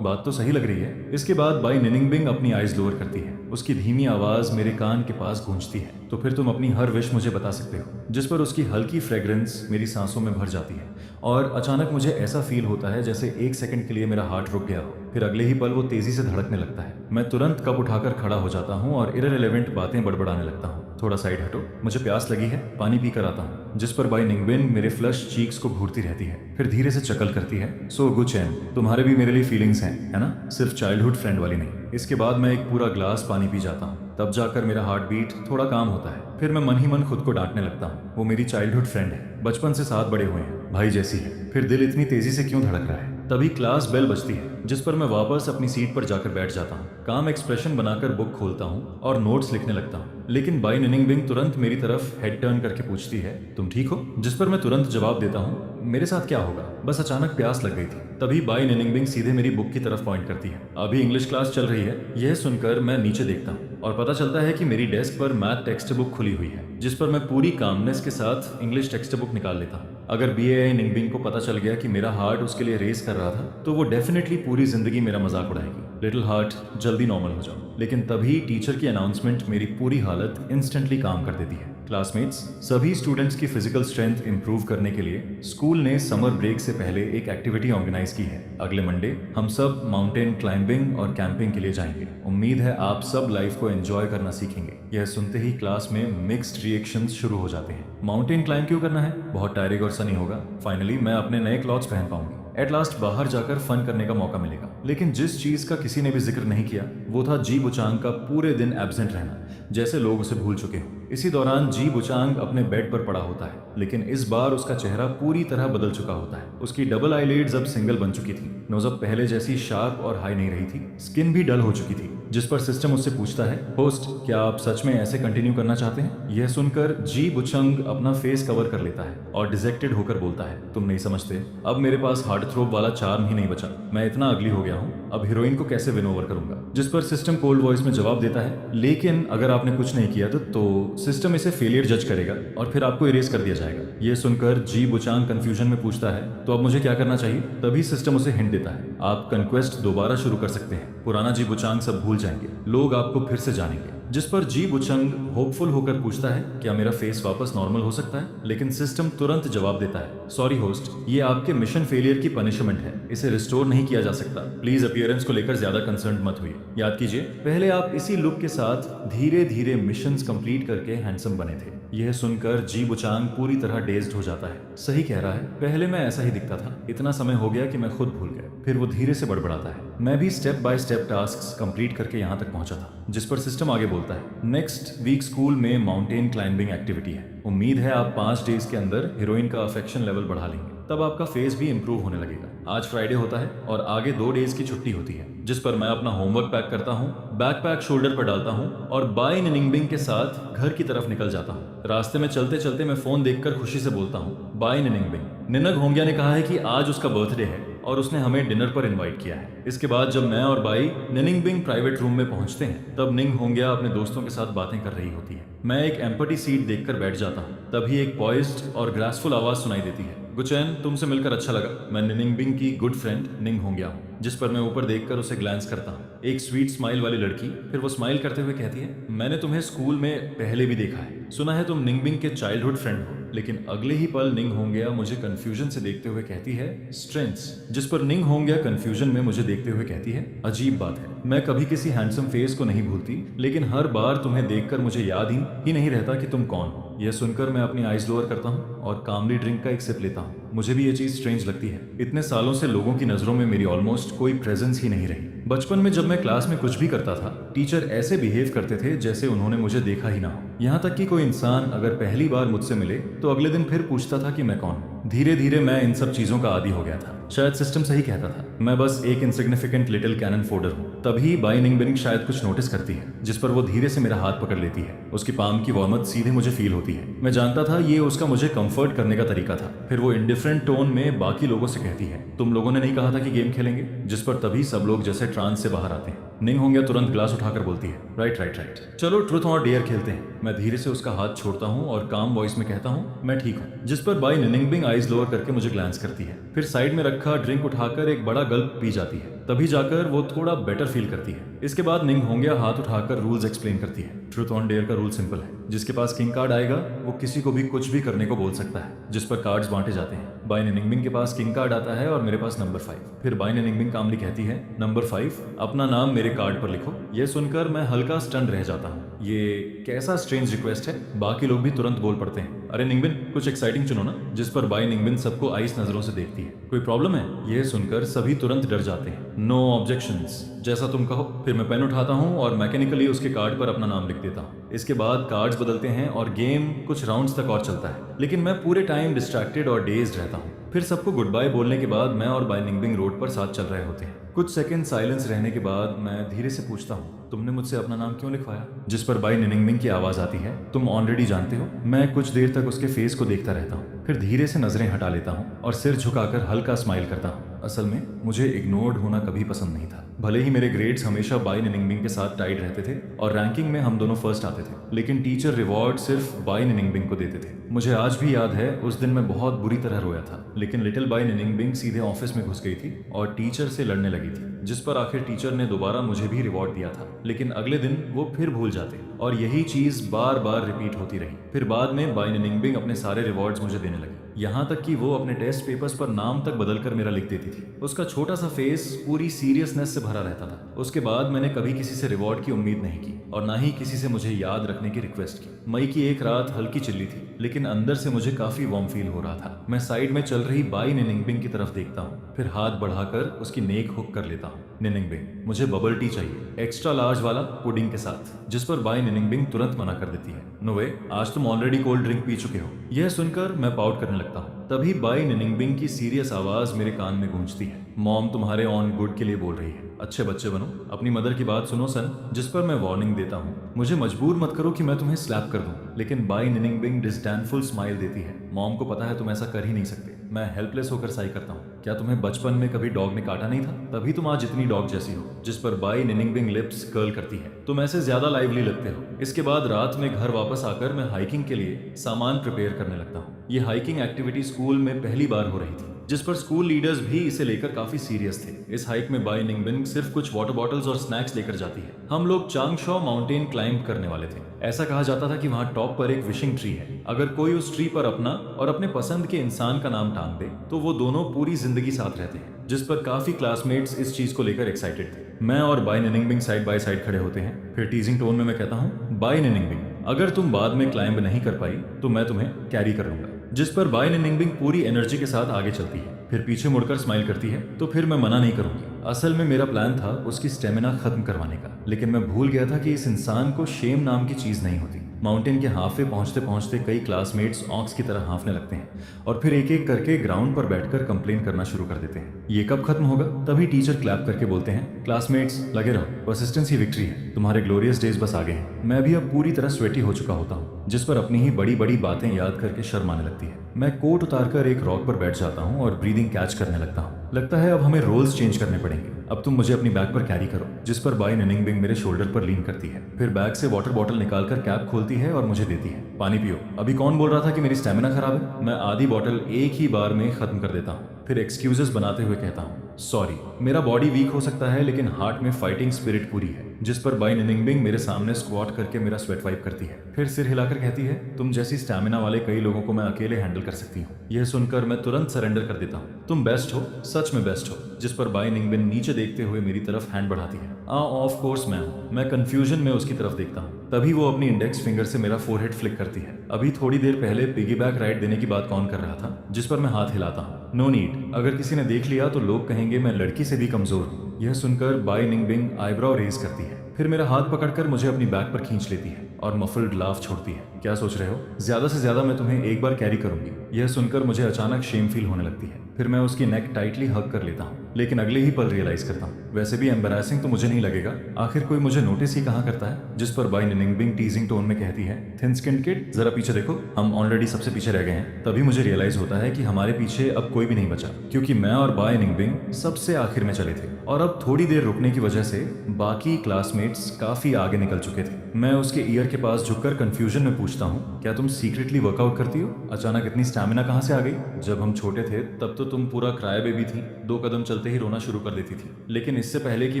बात तो सही लग रही है। इसके बाद बाई निनिंगबिंग अपनी आइज लोअर करती है। उसकी धीमी आवाज मेरे कान के पास गूंजती है, तो फिर तुम अपनी हर विश मुझे बता सकते हो। जिस पर उसकी हल्की फ्रेग्रेंस मेरी सांसों में भर जाती है और अचानक मुझे ऐसा फील होता है जैसे एक सेकंड के लिए मेरा हार्ट रुक गया हो। फिर अगले ही पल वो तेजी से धड़कने लगता है। मैं तुरंत कप उठाकर खड़ा हो जाता हूँ और इररिलेवेंट बातें बड़बड़ाने लगता हूँ। थोड़ा साइड हटो, मुझे प्यास लगी है, पानी पी कर आता हूँ। जिस पर बाई निंगबिन मेरे फ्लश चीक्स को घूरती रहती है, फिर धीरे से चकल करती है, सो गुड चैन, तुम्हारे भी मेरे लिए फीलिंग्स हैं, है ना? सिर्फ चाइल्डहुड फ्रेंड वाली नहीं। इसके बाद मैं एक पूरा ग्लास पानी पी जाता हूँ, तब जाकर मेरा हार्ट बीट थोड़ा काम होता है। फिर मैं मन ही मन खुद को डांटने लगता हूँ, वो मेरी चाइल्डहुड फ्रेंड है, बचपन से साथ बड़े हुए हैं, भाई जैसी है, फिर दिल इतनी तेजी से क्यों धड़क रहा है? तभी क्लास बेल बजती है, जिस पर मैं वापस अपनी सीट पर जाकर बैठ जाता हूँ। काम एक्सप्रेशन बनाकर बुक खोलता हूँ और नोट्स लिखने लगता हूँ, लेकिन बाई निनिंगबिंग तुरंत मेरी तरफ हेड टर्न करके पूछती है, तुम ठीक हो? जिस पर मैं तुरंत जवाब देता हूँ, मेरे साथ क्या होगा, बस अचानक प्यास लग गई थी। तभी बाई निनिंगबिंग सीधे मेरी बुक की तरफ पॉइंट करती है। अभी इंग्लिश क्लास चल रही है। यह सुनकर मैं नीचे देखता हूँ और पता चलता है कि मेरी डेस्क पर मैथ टेक्स्ट बुक खुली हुई है, जिस पर मैं पूरी कामनेस के साथ इंग्लिश टेक्स्ट बुक निकाल लेता हूँ। अगर BAI निंगबिंग को पता चल गया कि मेरा हार्ट उसके लिए रेस कर रहा था, तो वो डेफिनेटली पूरी जिंदगी मेरा मजाक उड़ाएगी। लिटिल हार्ट, जल्दी नॉर्मल हो जाओ। लेकिन तभी टीचर की अनाउंसमेंट मेरी पूरी हालत इंस्टेंटली काम कर देती है। क्लासमेट्स, सभी स्टूडेंट्स की फिजिकल स्ट्रेंथ इंप्रूव करने के लिए स्कूल ने समर ब्रेक से पहले एक एक्टिविटी ऑर्गेनाइज की है। अगले मंडे हम सब माउंटेन क्लाइंबिंग और कैंपिंग के लिए जाएंगे। उम्मीद है आप सब लाइफ को एंजॉय करना सीखेंगे। यह सुनते ही क्लास में मिक्स्ड रिएक्शंस शुरू हो जाते हैं। माउंटेन क्लाइंब क्यों करना है? बहुत टायरिंग और सनी होगा। फाइनली मैं अपने नए क्लॉथ्स पहन पाऊंगी। एट लास्ट बाहर जाकर फन करने का मौका मिलेगा। लेकिन जिस चीज का किसी ने भी जिक्र नहीं किया, वो था जी बुचांग का पूरे दिन एब्सेंट रहना, जैसे लोग उसे भूल चुके हों। इसी दौरान जी बुचांग अपने बेड पर पड़ा होता है, लेकिन इस बार उसका चेहरा पूरी तरह बदल चुका होता है। उसकी डबल आईलिड्स अब सिंगल बन चुकी थी। नोज अब पहले जैसी शार्प और हाई नहीं रही थी। स्किन भी डल हो चुकी थी। जिस पर सिस्टम उससे पूछता है, होस्ट, क्या आप सच में ऐसे कंटिन्यू करना चाहते हैं? यह सुनकर जी बुचंग अपना फेस कवर कर लेता है और डिजेक्टेड होकर बोलता है, तुम नहीं समझते, अब मेरे पास हार्ट थ्रोब वाला चार्म ही नहीं बचा। मैं इतना अगली हो गया हूँ, अब हीरोइन को कैसे विन ओवर करूंगा? जिस पर सिस्टम कोल्ड वॉइस में जवाब देता है, लेकिन अगर आपने कुछ नहीं किया तो सिस्टम इसे फेलियर जज करेगा और फिर आपको इरेज कर दिया जाएगा। यह सुनकर जी बुचांग कंफ्यूजन में पूछता है, तो अब मुझे क्या करना चाहिए? तभी सिस्टम उसे हिंट देता है, आप कंक्वेस्ट दोबारा शुरू कर सकते हैं। पुराना जी बुचांग सब भूल जाएंगे, लोग आपको फिर से जानेंगे। जिस पर जी बुचंग होपफुल होकर पूछता है क्या मेरा फेस वापस नॉर्मल हो सकता है, लेकिन सिस्टम तुरंत जवाब देता है सॉरी होस्ट, ये आपके मिशन फेलियर की पनिशमेंट है, इसे रिस्टोर नहीं किया जा सकता। प्लीज अपीयरेंस को लेकर ज्यादा कंसर्न मत हुई। याद कीजिए पहले आप इसी लुक के साथ धीरे धीरे मिशंस कंप्लीट करके हैंडसम बने थे। यह सुनकर जी बुचांग पूरी तरह डेज्ड हो जाता है। सही कह रहा है, पहले मैं ऐसा ही दिखता था, इतना समय हो गया कि मैं खुद भूल गया। फिर वो धीरे से बड़बड़ाता है मैं भी step by step tasks complete करके यहाँ तक पहुंचा था। जिस पर सिस्टम आगे बोलता है नेक्स्ट वीक स्कूल में माउंटेन क्लाइंबिंग एक्टिविटी है, उम्मीद है आप 5 डेज के अंदर हीरोइन का अफेक्शन लेवल बढ़ा लेंगे, तब आपका फेस भी इंप्रूव होने लगेगा। आज फ्राइडे होता है और आगे 2 डेज की छुट्टी होती है। जिस पर मैं अपना होमवर्क पैक करता हूँ, बैकपैक शोल्डर पर डालता हूँ और बाय निनिंगबिंग के साथ घर की तरफ निकल जाता हूँ। रास्ते में चलते चलते मैं फोन देखकर खुशी से बोलता हूँ बाय निनिंगबिंग। निनग होंगिया ने कहा है कि आज उसका बर्थडे है और उसने हमें डिनर पर इनवाइट किया है। इसके बाद जब मैं और बाई निनिंगबिंग प्राइवेट रूम में पहुंचते हैं तब निंग होंगिया अपने दोस्तों के साथ बातें कर रही होती है। मैं एक एम्पटी सीट देखकर बैठ जाता हूँ, तभी एक पॉइज्ड और ग्रेसफुल आवाज सुनाई देती है गुचैन तुमसे मिलकर अच्छा लगा, मैं निनिंगबिंग की गुड फ्रेंड निंग होंगिया हूँ। जिस पर मैं ऊपर देखकर उसे ग्लैंस करता हूँ। एक स्वीट स्माइल वाली लड़की, फिर वो स्माइल करते हुए कहती है मैंने तुम्हें स्कूल में पहले भी देखा है, सुना है तुम निंगबिंग के चाइल्डहुड फ्रेंड हो। लेकिन अगले ही पल निंग होंगिया मुझे कंफ्यूजन से देखते हुए कहती है स्ट्रेंथ्स। जिस पर निंग होंगिया कंफ्यूजन में मुझे देखते हुए कहती है अजीब बात है, मैं कभी किसी हैंडसम फेस को नहीं भूलती, लेकिन हर बार तुम्हें देखकर मुझे याद ही नहीं रहता कि तुम कौन हो। यह सुनकर मैं अपनी आइज लोअर करता हूँ और कामली ड्रिंक का एक सिप लेता हूँ। मुझे भी ये चीज स्ट्रेंज लगती है, इतने सालों से लोगों की नजरों में मेरी ऑलमोस्ट कोई प्रेजेंस ही नहीं रही। बचपन में जब मैं क्लास में कुछ भी करता था, टीचर ऐसे बिहेव करते थे जैसे उन्होंने मुझे देखा ही ना हो। यहाँ तक कि कोई इंसान अगर पहली बार मुझसे मिले तो अगले दिन फिर पूछता था कि मैं कौन हूँ। धीरे धीरे मैं इन सब चीजों का आदी हो गया था। शायद सिस्टम सही कहता था, मैं बस एक इनसिग्निफिकेंट लिटिल कैनन फोडर हूँ। तभी बाई निंगबिंग शायद कुछ नोटिस करती है, जिस पर वो धीरे से मेरा हाथ पकड़ लेती है। उसकी पाम की वार्मथ सीधे मुझे फील होती है। मैं जानता था ये उसका मुझे कंफर्ट करने का तरीका था। फिर वो इंडिफरेंट टोन में बाकी लोगों से कहती है तुम लोगों ने नहीं कहा था कि गेम खेलेंगे, जिस पर तभी सब लोग जैसे ट्रांस से बाहर आते हैं। निंग होंगिया तुरंत ग्लास उठाकर बोलती है राइट राइट राइट, चलो ट्रुथ और डेयर खेलते हैं। मैं धीरे से उसका हाथ छोड़ता हूँ और काम वॉइस में कहता हूँ मैं ठीक हूँ। जिस पर बाई निनिंगबिंग आइज लोअर करके मुझे ग्लांस करती है, फिर साइड में रखा ड्रिंक उठाकर एक बड़ा गल्प पी जाती है। तभी जाकर वो थोड़ा बेटर फील करती है। इसके बाद निंग होंगिया हाथ उठाकर रूल्स एक्सप्लेन करती है। ट्रुथ ऑन डेयर का रूल सिंपल है, जिसके पास किंग कार्ड आएगा वो किसी को भी कुछ भी करने को बोल सकता है। जिस पर कार्ड्स बांटे जाते हैं। बाई निनिंगबिंग के पास किंग कार्ड आता है और मेरे पास नंबर 5। फिर बाई निनिंगबिंग कामली कहती है नंबर 5 अपना नाम मेरे कार्ड पर लिखो। यह सुनकर मैं हल्का स्टन रह जाता हूँ। ये कैसा स्ट्रेंज रिक्वेस्ट है। बाकी लोग भी तुरंत बोल पड़ते हैं अरे निंगबिन कुछ एक्साइटिंग चुनो ना। जिस पर बाई निंगबिन सबको आइस नजरों से देखती है। कोई प्रॉब्लम है। यह सुनकर सभी तुरंत डर जाते हैं। नो ऑब्जेक्शंस, जैसा तुम कहो। फिर मैं पेन उठाता हूँ और मैकेनिकली उसके कार्ड पर अपना नाम लिख देता हूँ। इसके बाद कार्ड्स बदलते हैं और गेम कुछ राउंड्स तक और चलता है, लेकिन मैं पूरे टाइम डिस्ट्रैक्टेड और डेज्ड रहता हूँ। फिर सबको गुड बाय बोलने के बाद मैं और बाई निंगबिंग रोड पर साथ चल रहे होते हैं। कुछ सेकंड साइलेंस रहने के बाद मैं धीरे से पूछता हूँ तुमने मुझसे अपना नाम क्यों लिखवाया। जिस पर बाई निनिंगबिंग की आवाज आती है तुम ऑलरेडी जानते हो। मैं कुछ देर तक उसके फेस को देखता रहता हूँ, फिर धीरे से नजरें हटा लेता हूँ और सिर झुकाकर हल्का स्माइल करता हूँ। असल में मुझे इग्नोर्ड होना कभी पसंद नहीं था। भले ही मेरे ग्रेड्स हमेशा बाई निनिंगबिंग के साथ टाइड रहते थे और रैंकिंग में हम दोनों फर्स्ट आते थे, लेकिन टीचर रिवॉर्ड सिर्फ बाई निनिंगबिंग को देते थे। मुझे आज भी याद है उस दिन मैं बहुत बुरी तरह रोया था, लेकिन लिटिल बाई निनिंगबिंग सीधे ऑफिस में घुस गई थी और टीचर से लड़ने लगी थी। जिस पर आखिर टीचर ने दोबारा मुझे भी रिवॉर्ड दिया था, लेकिन अगले दिन वो फिर भूल जाते और यही चीज बार बार रिपीट होती रही। फिर बाद में बाई निनिंगबिंग अपने सारे रिवॉर्ड्स मुझे देने लगी, यहाँ तक कि वो अपने टेस्ट पेपर्स पर नाम तक बदलकर मेरा लिख देती थी। उसका छोटा सा फेस पूरी सीरियसनेस से भरा रहता था। उसके बाद मैंने कभी किसी से रिवॉर्ड की उम्मीद नहीं की और ना ही किसी से मुझे याद रखने की रिक्वेस्ट की। मई की एक रात हल्की चिल्ली थी, लेकिन अंदर से मुझे काफी वार्म फील हो रहा था। मैं साइड में चल रही बाई निनिंगबिंग की तरफ देखता हूँ, फिर हाथ बढ़ाकर उसकी नेक हुक कर लेता हूँ। निनिंगबिंग, मुझे बबल टी चाहिए, एक्स्ट्रा लार्ज वाला पुडिंग के साथ। जिस पर बाई निनिंगबिंग तुरंत मना कर देती है। नो वे, आज तुम ऑलरेडी कोल्ड ड्रिंक पी चुके हो। यह सुनकर मैं पाउट करने लगता हूँ। तभी बाई निनिंगबिंग की सीरियस आवाज मेरे कान में गूंजती है। मॉम तुम्हारे ऑन गुड के लिए बोल रही है, अच्छे बच्चे बनो, अपनी मदर की बात सुनो सन। जिस पर मैं वार्निंग देता हूँ मुझे मजबूर मत करो कि मैं तुम्हें स्लैप कर दूं, लेकिन बाई निनिंगबिंग डिस्डैनफुल स्माइल देती है। मॉम को पता है तुम ऐसा कर ही नहीं सकते। मैं हेल्पलेस होकर साई करता हूँ। क्या तुम्हें बचपन में कभी डॉग ने काटा नहीं था, तभी तुम आज इतनी डॉग जैसी हो। जिस पर बाई निनिंगबिंग लिप्स कर्ल करती है, तुम ऐसे ज्यादा लाइवली लगते हो। इसके बाद रात में घर वापस आकर मैं हाइकिंग के लिए सामान प्रिपेयर करने लगता हूँ। ये हाइकिंग एक्टिविटी स्कूल में पहली बार हो रही थी। जिस पर स्कूल लीडर्स भी इसे लेकर काफी सीरियस थे। इस हाइक में बाई निंगबिन सिर्फ कुछ वाटर बॉटल्स और स्नैक्स लेकर जाती है। हम लोग चांगशो माउंटेन क्लाइंब करने वाले थे। ऐसा कहा जाता था कि वहाँ टॉप पर एक विशिंग ट्री है। अगर कोई उस ट्री पर अपना और अपने पसंद के इंसान का नाम टांग दे तो वो दोनों पूरी जिंदगी साथ रहते हैं। जिस पर काफी क्लासमेट्स इस चीज को लेकर एक्साइटेड थे। मैं और बाई निनिंगबिंग साइड बाय साइड खड़े होते हैं। फिर टीजिंग टोन में मैं कहता हूँ, बाई निनिंगबिंग, अगर तुम बाद में क्लाइंब नहीं कर पाई तो मैं तुम्हें कैरी कर लूंगा। जिस पर बाई निनिंगबिंग पूरी एनर्जी के साथ आगे चलती है। फिर पीछे मुड़कर स्माइल करती है। तो फिर मैं मना नहीं करूंगी। असल में मेरा प्लान था उसकी स्टेमिना खत्म करवाने का, लेकिन मैं भूल गया था कि इस इंसान को शेम नाम की चीज नहीं होती। माउंटेन के हाफ पे पहुंचते पहुंचते कई क्लासमेट्स ऑक्स की तरह हांफने लगते हैं और फिर एक एक करके ग्राउंड पर बैठकर कंप्लेन करना शुरू कर देते हैं। ये कब खत्म होगा? तभी टीचर क्लैप करके बोलते हैं, क्लासमेट्स लगे रहो, परसिस्टेंस ही विक्ट्री है, तुम्हारे ग्लोरियस डेज बस आगे हैं। मैं भी अब पूरी तरह स्वेटी हो चुका होता हूँ, जिस पर अपनी ही बड़ी बड़ी बातें याद करके शर्म आने लगती है। मैं कोट उतारकर एक रॉक पर बैठ जाता हूँ और ब्रीदिंग कैच करने लगता हूँ। लगता है अब हमें रोल्स चेंज करने पड़ेंगे। अब तुम मुझे अपनी बैग पर कैरी करो। जिस पर बाई निनिंगबिंग मेरे शोल्डर पर लीन करती है। फिर बैग से वाटर बॉटल निकालकर कैप खोलती है और मुझे देती है, पानी पियो। अभी कौन बोल रहा था कि मेरी स्टेमिना खराब है? मैं आधी बॉटल एक ही बार में खत्म कर देता हूँ। फिर एक्सक्यूजेस बनाते हुए कहता हूँ, सॉरी, मेरा बॉडी वीक हो सकता है लेकिन हार्ट में फाइटिंग स्पिरिट पूरी है। जिस पर बाई निनिंगबिंग मेरे सामने स्क्वाट करके मेरा स्वेट वाइप करती है। फिर सिर हिलाकर कहती है, तुम जैसी स्टैमिना वाले कई लोगों को मैं अकेले हैंडल कर सकती हूँ। यह सुनकर मैं तुरंत सरेंडर कर देता हूँ। तुम बेस्ट हो, सच में बेस्ट हो। जिस पर बाई निंगबिन नीचे देखते हुए मेरी तरफ हैंड बढ़ाती है। Of course ma'am. मैं कंफ्यूजन में उसकी तरफ देखता हूँ। तभी वो अपनी इंडेक्स फिंगर से मेरा फोरहेड फ्लिक करती है। अभी थोड़ी देर पहले पिगीबैक राइड देने की बात कौन कर रहा था? जिस पर मैं हाथ हिलाता हूँ। नो नीड, अगर किसी ने देख लिया तो लोग कहेंगे मैं लड़की से भी कमजोर हूँ। यह सुनकर बाई निंगबिंग आईब्रो रेज करती है। फिर मेरा हाथ पकड़कर मुझे अपनी बैग पर खींच लेती है और मफल्ड लाफ छोड़ती है। क्या सोच रहे हो? ज्यादा से ज्यादा मैं तुम्हें एक बार कैरी करूंगी। यह सुनकर मुझे अचानक शेम फील होने लगती है। फिर मैं उसकी नेक टाइटली हग कर लेता हूँ, लेकिन अगले ही पल रियलाइज करता हूँ वैसे भी एम्बैरेसिंग तो मुझे नहीं लगेगा, आखिर कोई मुझे नोटिस ही कहाँ करता है। जिस पर बाई निनिंगबिंग टीजिंग टोन में कहती है, थिन स्किन किड, जरा पीछे देखो, हम ऑलरेडी सबसे पीछे रह गए हैं। तभी मुझे रियलाइज होता है कि हमारे पीछे अब कोई भी नहीं बचा, क्योंकि मैं और बाई निनिंगबिंग सबसे आखिर में चले थे और अब थोड़ी देर रुकने की वजह से बाकी क्लासमेट्स काफी आगे निकल चुके थे। मैं उसके ईयर के पास झुककर कंफ्यूजन में पूछता हूँ, क्या तुम सीक्रेटली वर्कआउट करती हो? अचानक इतनी स्टैमिना कहाँ से आ गई? जब हम छोटे थे तब तो तुम पूरा क्राई बेबी थी, 2 कदम चलते ही रोना शुरू कर देती थी। लेकिन इससे पहले कि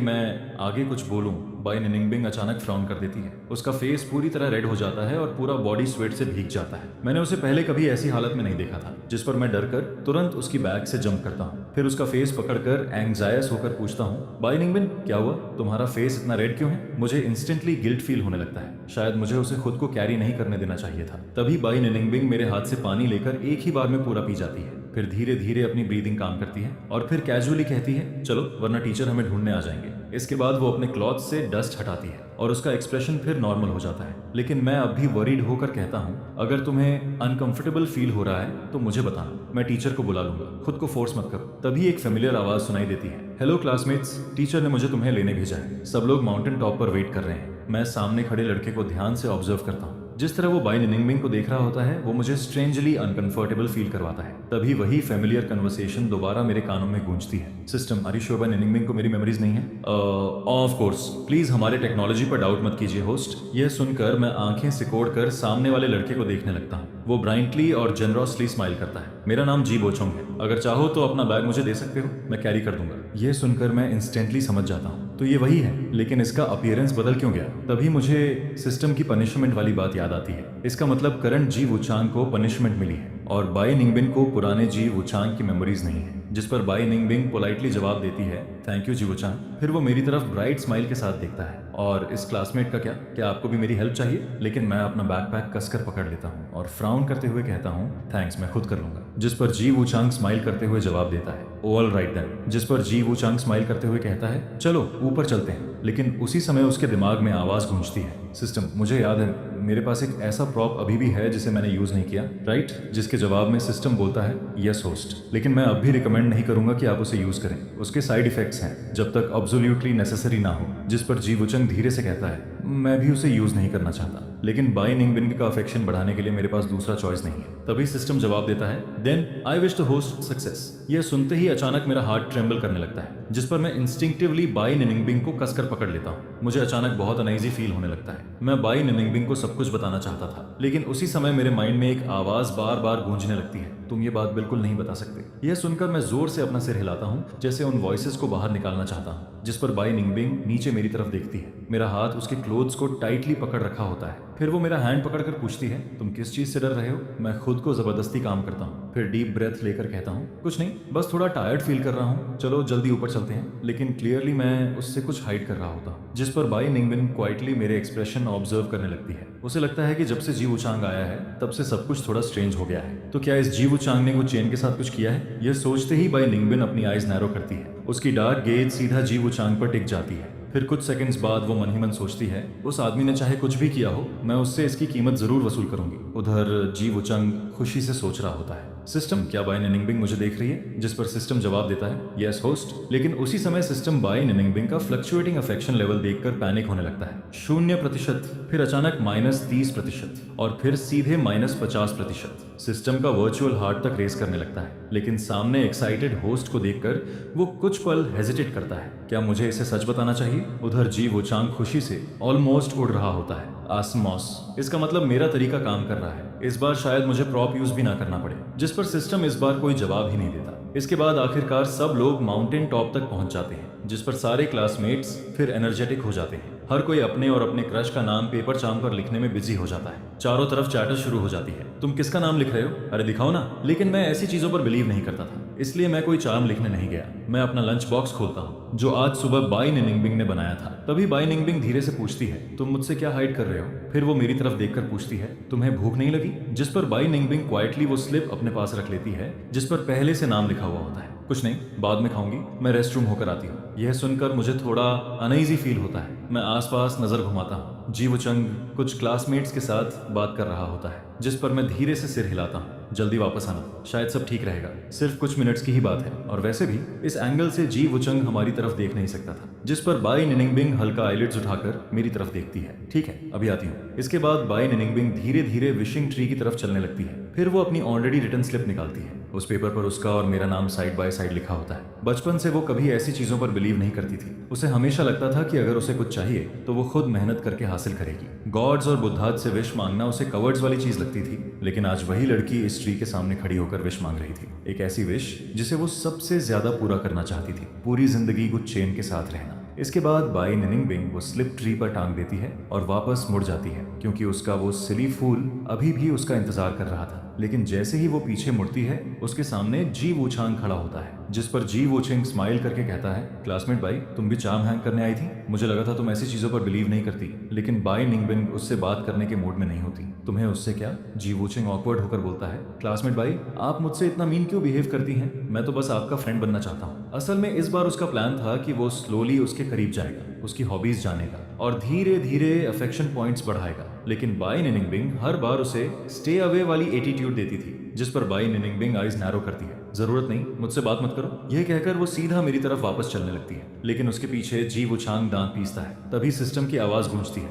मैं आगे कुछ बोलूं, बाई निनिंगबिंग अचानक फ्राउन कर देती है। उसका फेस पूरी तरह रेड हो जाता है और पूरा बॉडी स्वेट से भीग जाता है। मैंने उसे पहले कभी ऐसी हालत में नहीं देखा था। जिस पर मैं डरकर तुरंत उसकी बैग से जंप करता हूँ। फिर उसका फेस पकड़कर एंग्जायस होकर पूछता हूँ, बाई निंगबिन, क्या हुआ? तुम्हारा फेस इतना रेड क्यों है? मुझे इंस्टेंटली गिल्ट फील होने लगता है। शायद मुझे उसे खुद को कैरी नहीं करने देना चाहिए था। तभी बाई निनिंगबिंग मेरे हाथ से पानी लेकर एक ही बार में पूरा पी जाती है। फिर धीरे धीरे अपनी ब्रीदिंग काम करती है और फिर कैजुअली कहती है, चलो वरना टीचर हमें ढूंढने आ जाएंगे। इसके बाद वो अपने क्लॉथ से डस्ट हटाती है और उसका एक्सप्रेशन फिर नॉर्मल हो जाता है। लेकिन मैं अब भी वरीड होकर कहता हूँ, अगर तुम्हें अनकंफर्टेबल फील हो रहा है तो मुझे बताना, मैं टीचर को बुला लूंगा, खुद को फोर्स मत करो। तभी एक फेमिलियर आवाज सुनाई देती है, हेलो क्लासमेट्स, टीचर ने मुझे तुम्हें लेने भेजा है। सब लोग माउंटेन टॉप पर वेट कर रहे हैं। मैं सामने खड़े लड़के को ध्यान से ऑब्जर्व करता हूँ। जिस तरह वो बाई निनिंगबिंग को देख रहा होता है वो मुझे स्ट्रेंजली अनकंफर्टेबल फील करवाता है। तभी वही फेमिलियर कन्वर्सेशन दोबारा मेरे कानों में गूंजती है, system, are you sure Bai Ningbing को मेरी मेमोरीज नहीं है? ऑफ कोर्स, प्लीज हमारे टेक्नोलॉजी पर डाउट मत कीजिए होस्ट। यह सुनकर मैं आंखें सिकोड़ कर सामने वाले लड़के को देखने लगता हूँ। वो ब्राइटली और जनरसली स्माइल करता है। मेरा नाम जी बोचोंग है, अगर चाहो तो अपना बैग मुझे दे सकते हो, मैं कैरी कर दूंगा। यह सुनकर मैं इंस्टेंटली समझ जाता हूँ, तो ये वही है, लेकिन इसका अपीयरेंस बदल क्यों गया? तभी मुझे सिस्टम की पनिशमेंट वाली बात याद आती है। इसका मतलब करंट जी वुचांग को पनिशमेंट मिली है और बाई निंगबिन को पुराने जी वुचांग की मेमोरीज नहीं है। जिस पर बाई निंगबिंग पोलाइटली जवाब देती है, थैंक यू जी वुचांग। फिर वो मेरी तरफ ब्राइट स्माइल के साथ देखता है, और इस क्लासमेट का क्या आपको भी मेरी हेल्प चाहिए? लेकिन मैं अपना बैकपैक कसकर पकड़ लेता हूँ और फ्राउन करते हुए कहता हूँ, थैंक्स, मैं खुद कर लूंगा। जिस पर जी वुचांग स्माइल करते हुए जवाब देता है, ऑल राइट देन। जिस पर जी वुचांग स्माइल करते हुए कहता है, चलो ऊपर चलते हैं। लेकिन उसी समय उसके दिमाग में आवाज गूंजती है, सिस्टम, मुझे याद है मेरे पास एक ऐसा प्रॉप अभी भी है जिसे मैंने यूज नहीं किया, राइट? जिसके जवाब में सिस्टम बोलता है, यस होस्ट, लेकिन मैं अब भी रिकमेंड नहीं करूंगा कि आप उसे यूज करें, उसके साइड इफेक्ट्स हैं, जब तक अब्सोल्युटली नेसेसरी ना हो। जिस पर जी वुचंग धीरे से कहता है, मैं भी उसे यूज नहीं करना चाहता, लेकिन बाई निंगबिन का अफेक्शन बढ़ाने के लिए मेरे पास दूसरा चॉइस नहीं है। तभी सिस्टम जवाब देता है, then I wish the host success. यह सुनते ही अचानक मेरा हार्ट ट्रेम्बल करने लगता है, जिस पर मैं इंस्टिंक्टिवली बाई निंगबिन को कसकर पकड़ लेता हूँ। मुझे अचानक बहुत अनईजी फील होने लगता है। मैं बाई निंगबिन को सब कुछ बताना चाहता था, लेकिन उसी समय मेरे माइंड में एक आवाज बार बार गूंजने लगती है, तुम ये बात बिल्कुल नहीं बता सकते। यह सुनकर मैं जोर से अपना सिर हिलाता हूँ, जैसे उन वॉइसेस को बाहर निकालना चाहता हूँ, जिस पर बाई निंगबिन नीचे मेरी तरफ देखती है। मेरा हाथ उसके क्लोथ्स को टाइटली पकड़ रखा होता है। फिर वो मेरा हैंड पकड़कर पूछती है, तुम किस चीज से डर रहे हो? मैं खुद को जबरदस्ती काम करता हूँ, फिर डीप ब्रेथ लेकर कहता हूँ, कुछ नहीं, बस थोड़ा टायर्ड फील कर रहा हूँ, चलो जल्दी ऊपर चलते हैं। लेकिन क्लियरली मैं उससे कुछ हाइड कर रहा होता हूँ, जिस पर बाई निंगबिन क्वाइटली मेरे एक्सप्रेशन ऑब्जर्व करने लगती है। उसे लगता है कि जब से जी वुचांग आया है तब से सब कुछ थोड़ा स्ट्रेंज हो गया है। तो क्या इस जी वुचांग ने वो चेन के साथ कुछ किया है? यह सोचते ही बाई निंगबिन अपनी आईज नैरो करती है। उसकी डार्क गेज सीधा जी वुचांग पर टिक जाती है। फिर कुछ सेकंड्स बाद वो मन ही मन सोचती है, उस आदमी ने चाहे कुछ भी किया हो, मैं उससे इसकी कीमत जरूर वसूल करूंगी। उधर जी वुचांग खुशी से सोच रहा होता है, सिस्टम, क्या बाई निंगबिन मुझे देख रही है? जिस पर सिस्टम जवाब देता है, यस होस्ट। लेकिन उसी समय सिस्टम बाई निंगबिन का फ्लक्चुएटिंग अफेक्शन लेवल देखकर पैनिक होने लगता है। 0%, फिर अचानक -30% और फिर सीधे -50%। सिस्टम का वर्चुअल हार्ट तक रेस करने लगता है, लेकिन सामने एक्साइटेड होस्ट को देखकर वो कुछ पल हेजिटेट करता है। क्या मुझे इसे सच बताना चाहिए? उधर जी वुचांग खुशी से ऑलमोस्ट उड़ रहा होता है। आसमॉस, इसका मतलब मेरा तरीका काम कर रहा है। इस बार शायद मुझे प्रॉप यूज भी ना करना पड़े। जिस पर सिस्टम इस बार कोई जवाब ही नहीं देता। इसके बाद आखिरकार सब लोग माउंटेन टॉप तक पहुंच जाते हैं, जिस पर सारे क्लासमेट्स फिर एनर्जेटिक हो जाते हैं। हर कोई अपने और अपने क्रश का नाम पेपर चार्म पर लिखने में बिजी हो जाता है। चारों तरफ चैटर शुरू हो जाती है, तुम किसका नाम लिख रहे हो? अरे दिखाओ ना। लेकिन मैं ऐसी चीजों पर बिलीव नहीं करता था, इसलिए मैं कोई चार्म लिखने नहीं गया। मैं अपना लंच बॉक्स खोलता हूँ, जो आज सुबह बाई निंगबिन ने बनाया था। तभी बाई निंगबिन धीरे से पूछती है, तुम मुझसे क्या हाइड कर रहे हो? फिर वो मेरी तरफ देखकर पूछती है, तुम्हें भूख नहीं लगी? जिस पर बाई निंगबिन क्वाइटली वो स्लिप अपने पास रख लेती है, जिस पर पहले से नाम लिखा हुआ होता है। कुछ नहीं, बाद में खाऊंगी, मैं रेस्ट रूम होकर आती हूँ। यह सुनकर मुझे थोड़ा अनईजी फील होता है। मैं आसपास नजर घुमाता हूँ। जी वुचांग कुछ क्लासमेट्स के साथ बात कर रहा होता है, जिस पर मैं धीरे से सिर हिलाता हूँ। जल्दी वापस आना, शायद सब ठीक रहेगा, सिर्फ कुछ मिनट्स की ही बात है। और वैसे भी इस एंगल से जी वुचांग हमारी तरफ देख नहीं सकता था। जिस पर बाई निंगबिन हल्का आईलिड्स उठाकर मेरी तरफ देखती है। ठीक है, अभी आती हूँ। इसके बाद बाई निंगबिन धीरे धीरे विशिंग ट्री की तरफ चलने लगती है। फिर वो अपनी ऑलरेडी रिटन स्लिप निकालती है। उस पेपर पर उसका और मेरा नाम साइड बाय साइड लिखा होता है। बचपन से वो कभी ऐसी चीजों पर बिलीव नहीं करती थी। उसे हमेशा लगता था कि अगर उसे कुछ चाहिए तो वो खुद मेहनत करके हासिल करेगी। गॉड्स और बुद्धाज से विश मांगना उसे कवर्ड्स वाली चीज लगती थी, लेकिन आज वही लड़की इस ट्री के सामने खड़ी होकर विश मांग रही थी। एक ऐसी विश जिसे वो सबसे ज्यादा पूरा करना चाहती थी, पूरी जिंदगी कुछ चेन के साथ रहना। इसके बाद बाई निंगबिन वो स्लिप ट्री पर टांग देती है और वापस मुड़ जाती है, क्योंकि उसका वो सिली फूल अभी भी उसका इंतजार कर रहा था। लेकिन जैसे ही वो पीछे मुड़ती है, उसके सामने जी वुचांग खड़ा होता है, जिस पर जी वुचांग स्माइल करके कहता है, क्लासमेट बाई, तुम भी चार्म हैंग करने आई थी? मुझे लगा था तुम ऐसी चीजों पर बिलीव नहीं करती। लेकिन बाई निंगबिन उससे बात करने के मूड में नहीं होती। तुम्हें उससे क्या? जी वुचांग ऑकवर्ड होकर बोलता है, क्लासमेट बाई, आप मुझसे इतना मीन क्यों बिहेव करती हैं? मैं तो बस आपका फ्रेंड बनना चाहता हूँ। असल में इस बार उसका प्लान था कि वो स्लोली उसके करीब जाएगा, उसकी हॉबीज जानेगा और धीरे धीरे अफेक्शन पॉइंट्स बढ़ाएगा। लेकिन बाई निंगबिन हर बार उसे स्टे अवे वाली एटीट्यूड देती थी, जिस पर बाई निंगबिन आईज नैरो करती है। जरूरत नहीं, मुझसे बात मत करो। यह कहकर वो सीधा मेरी तरफ वापस चलने लगती है, लेकिन उसके पीछे जी वुचांग दांत पीसता है। तभी सिस्टम की आवाज गूंजती है,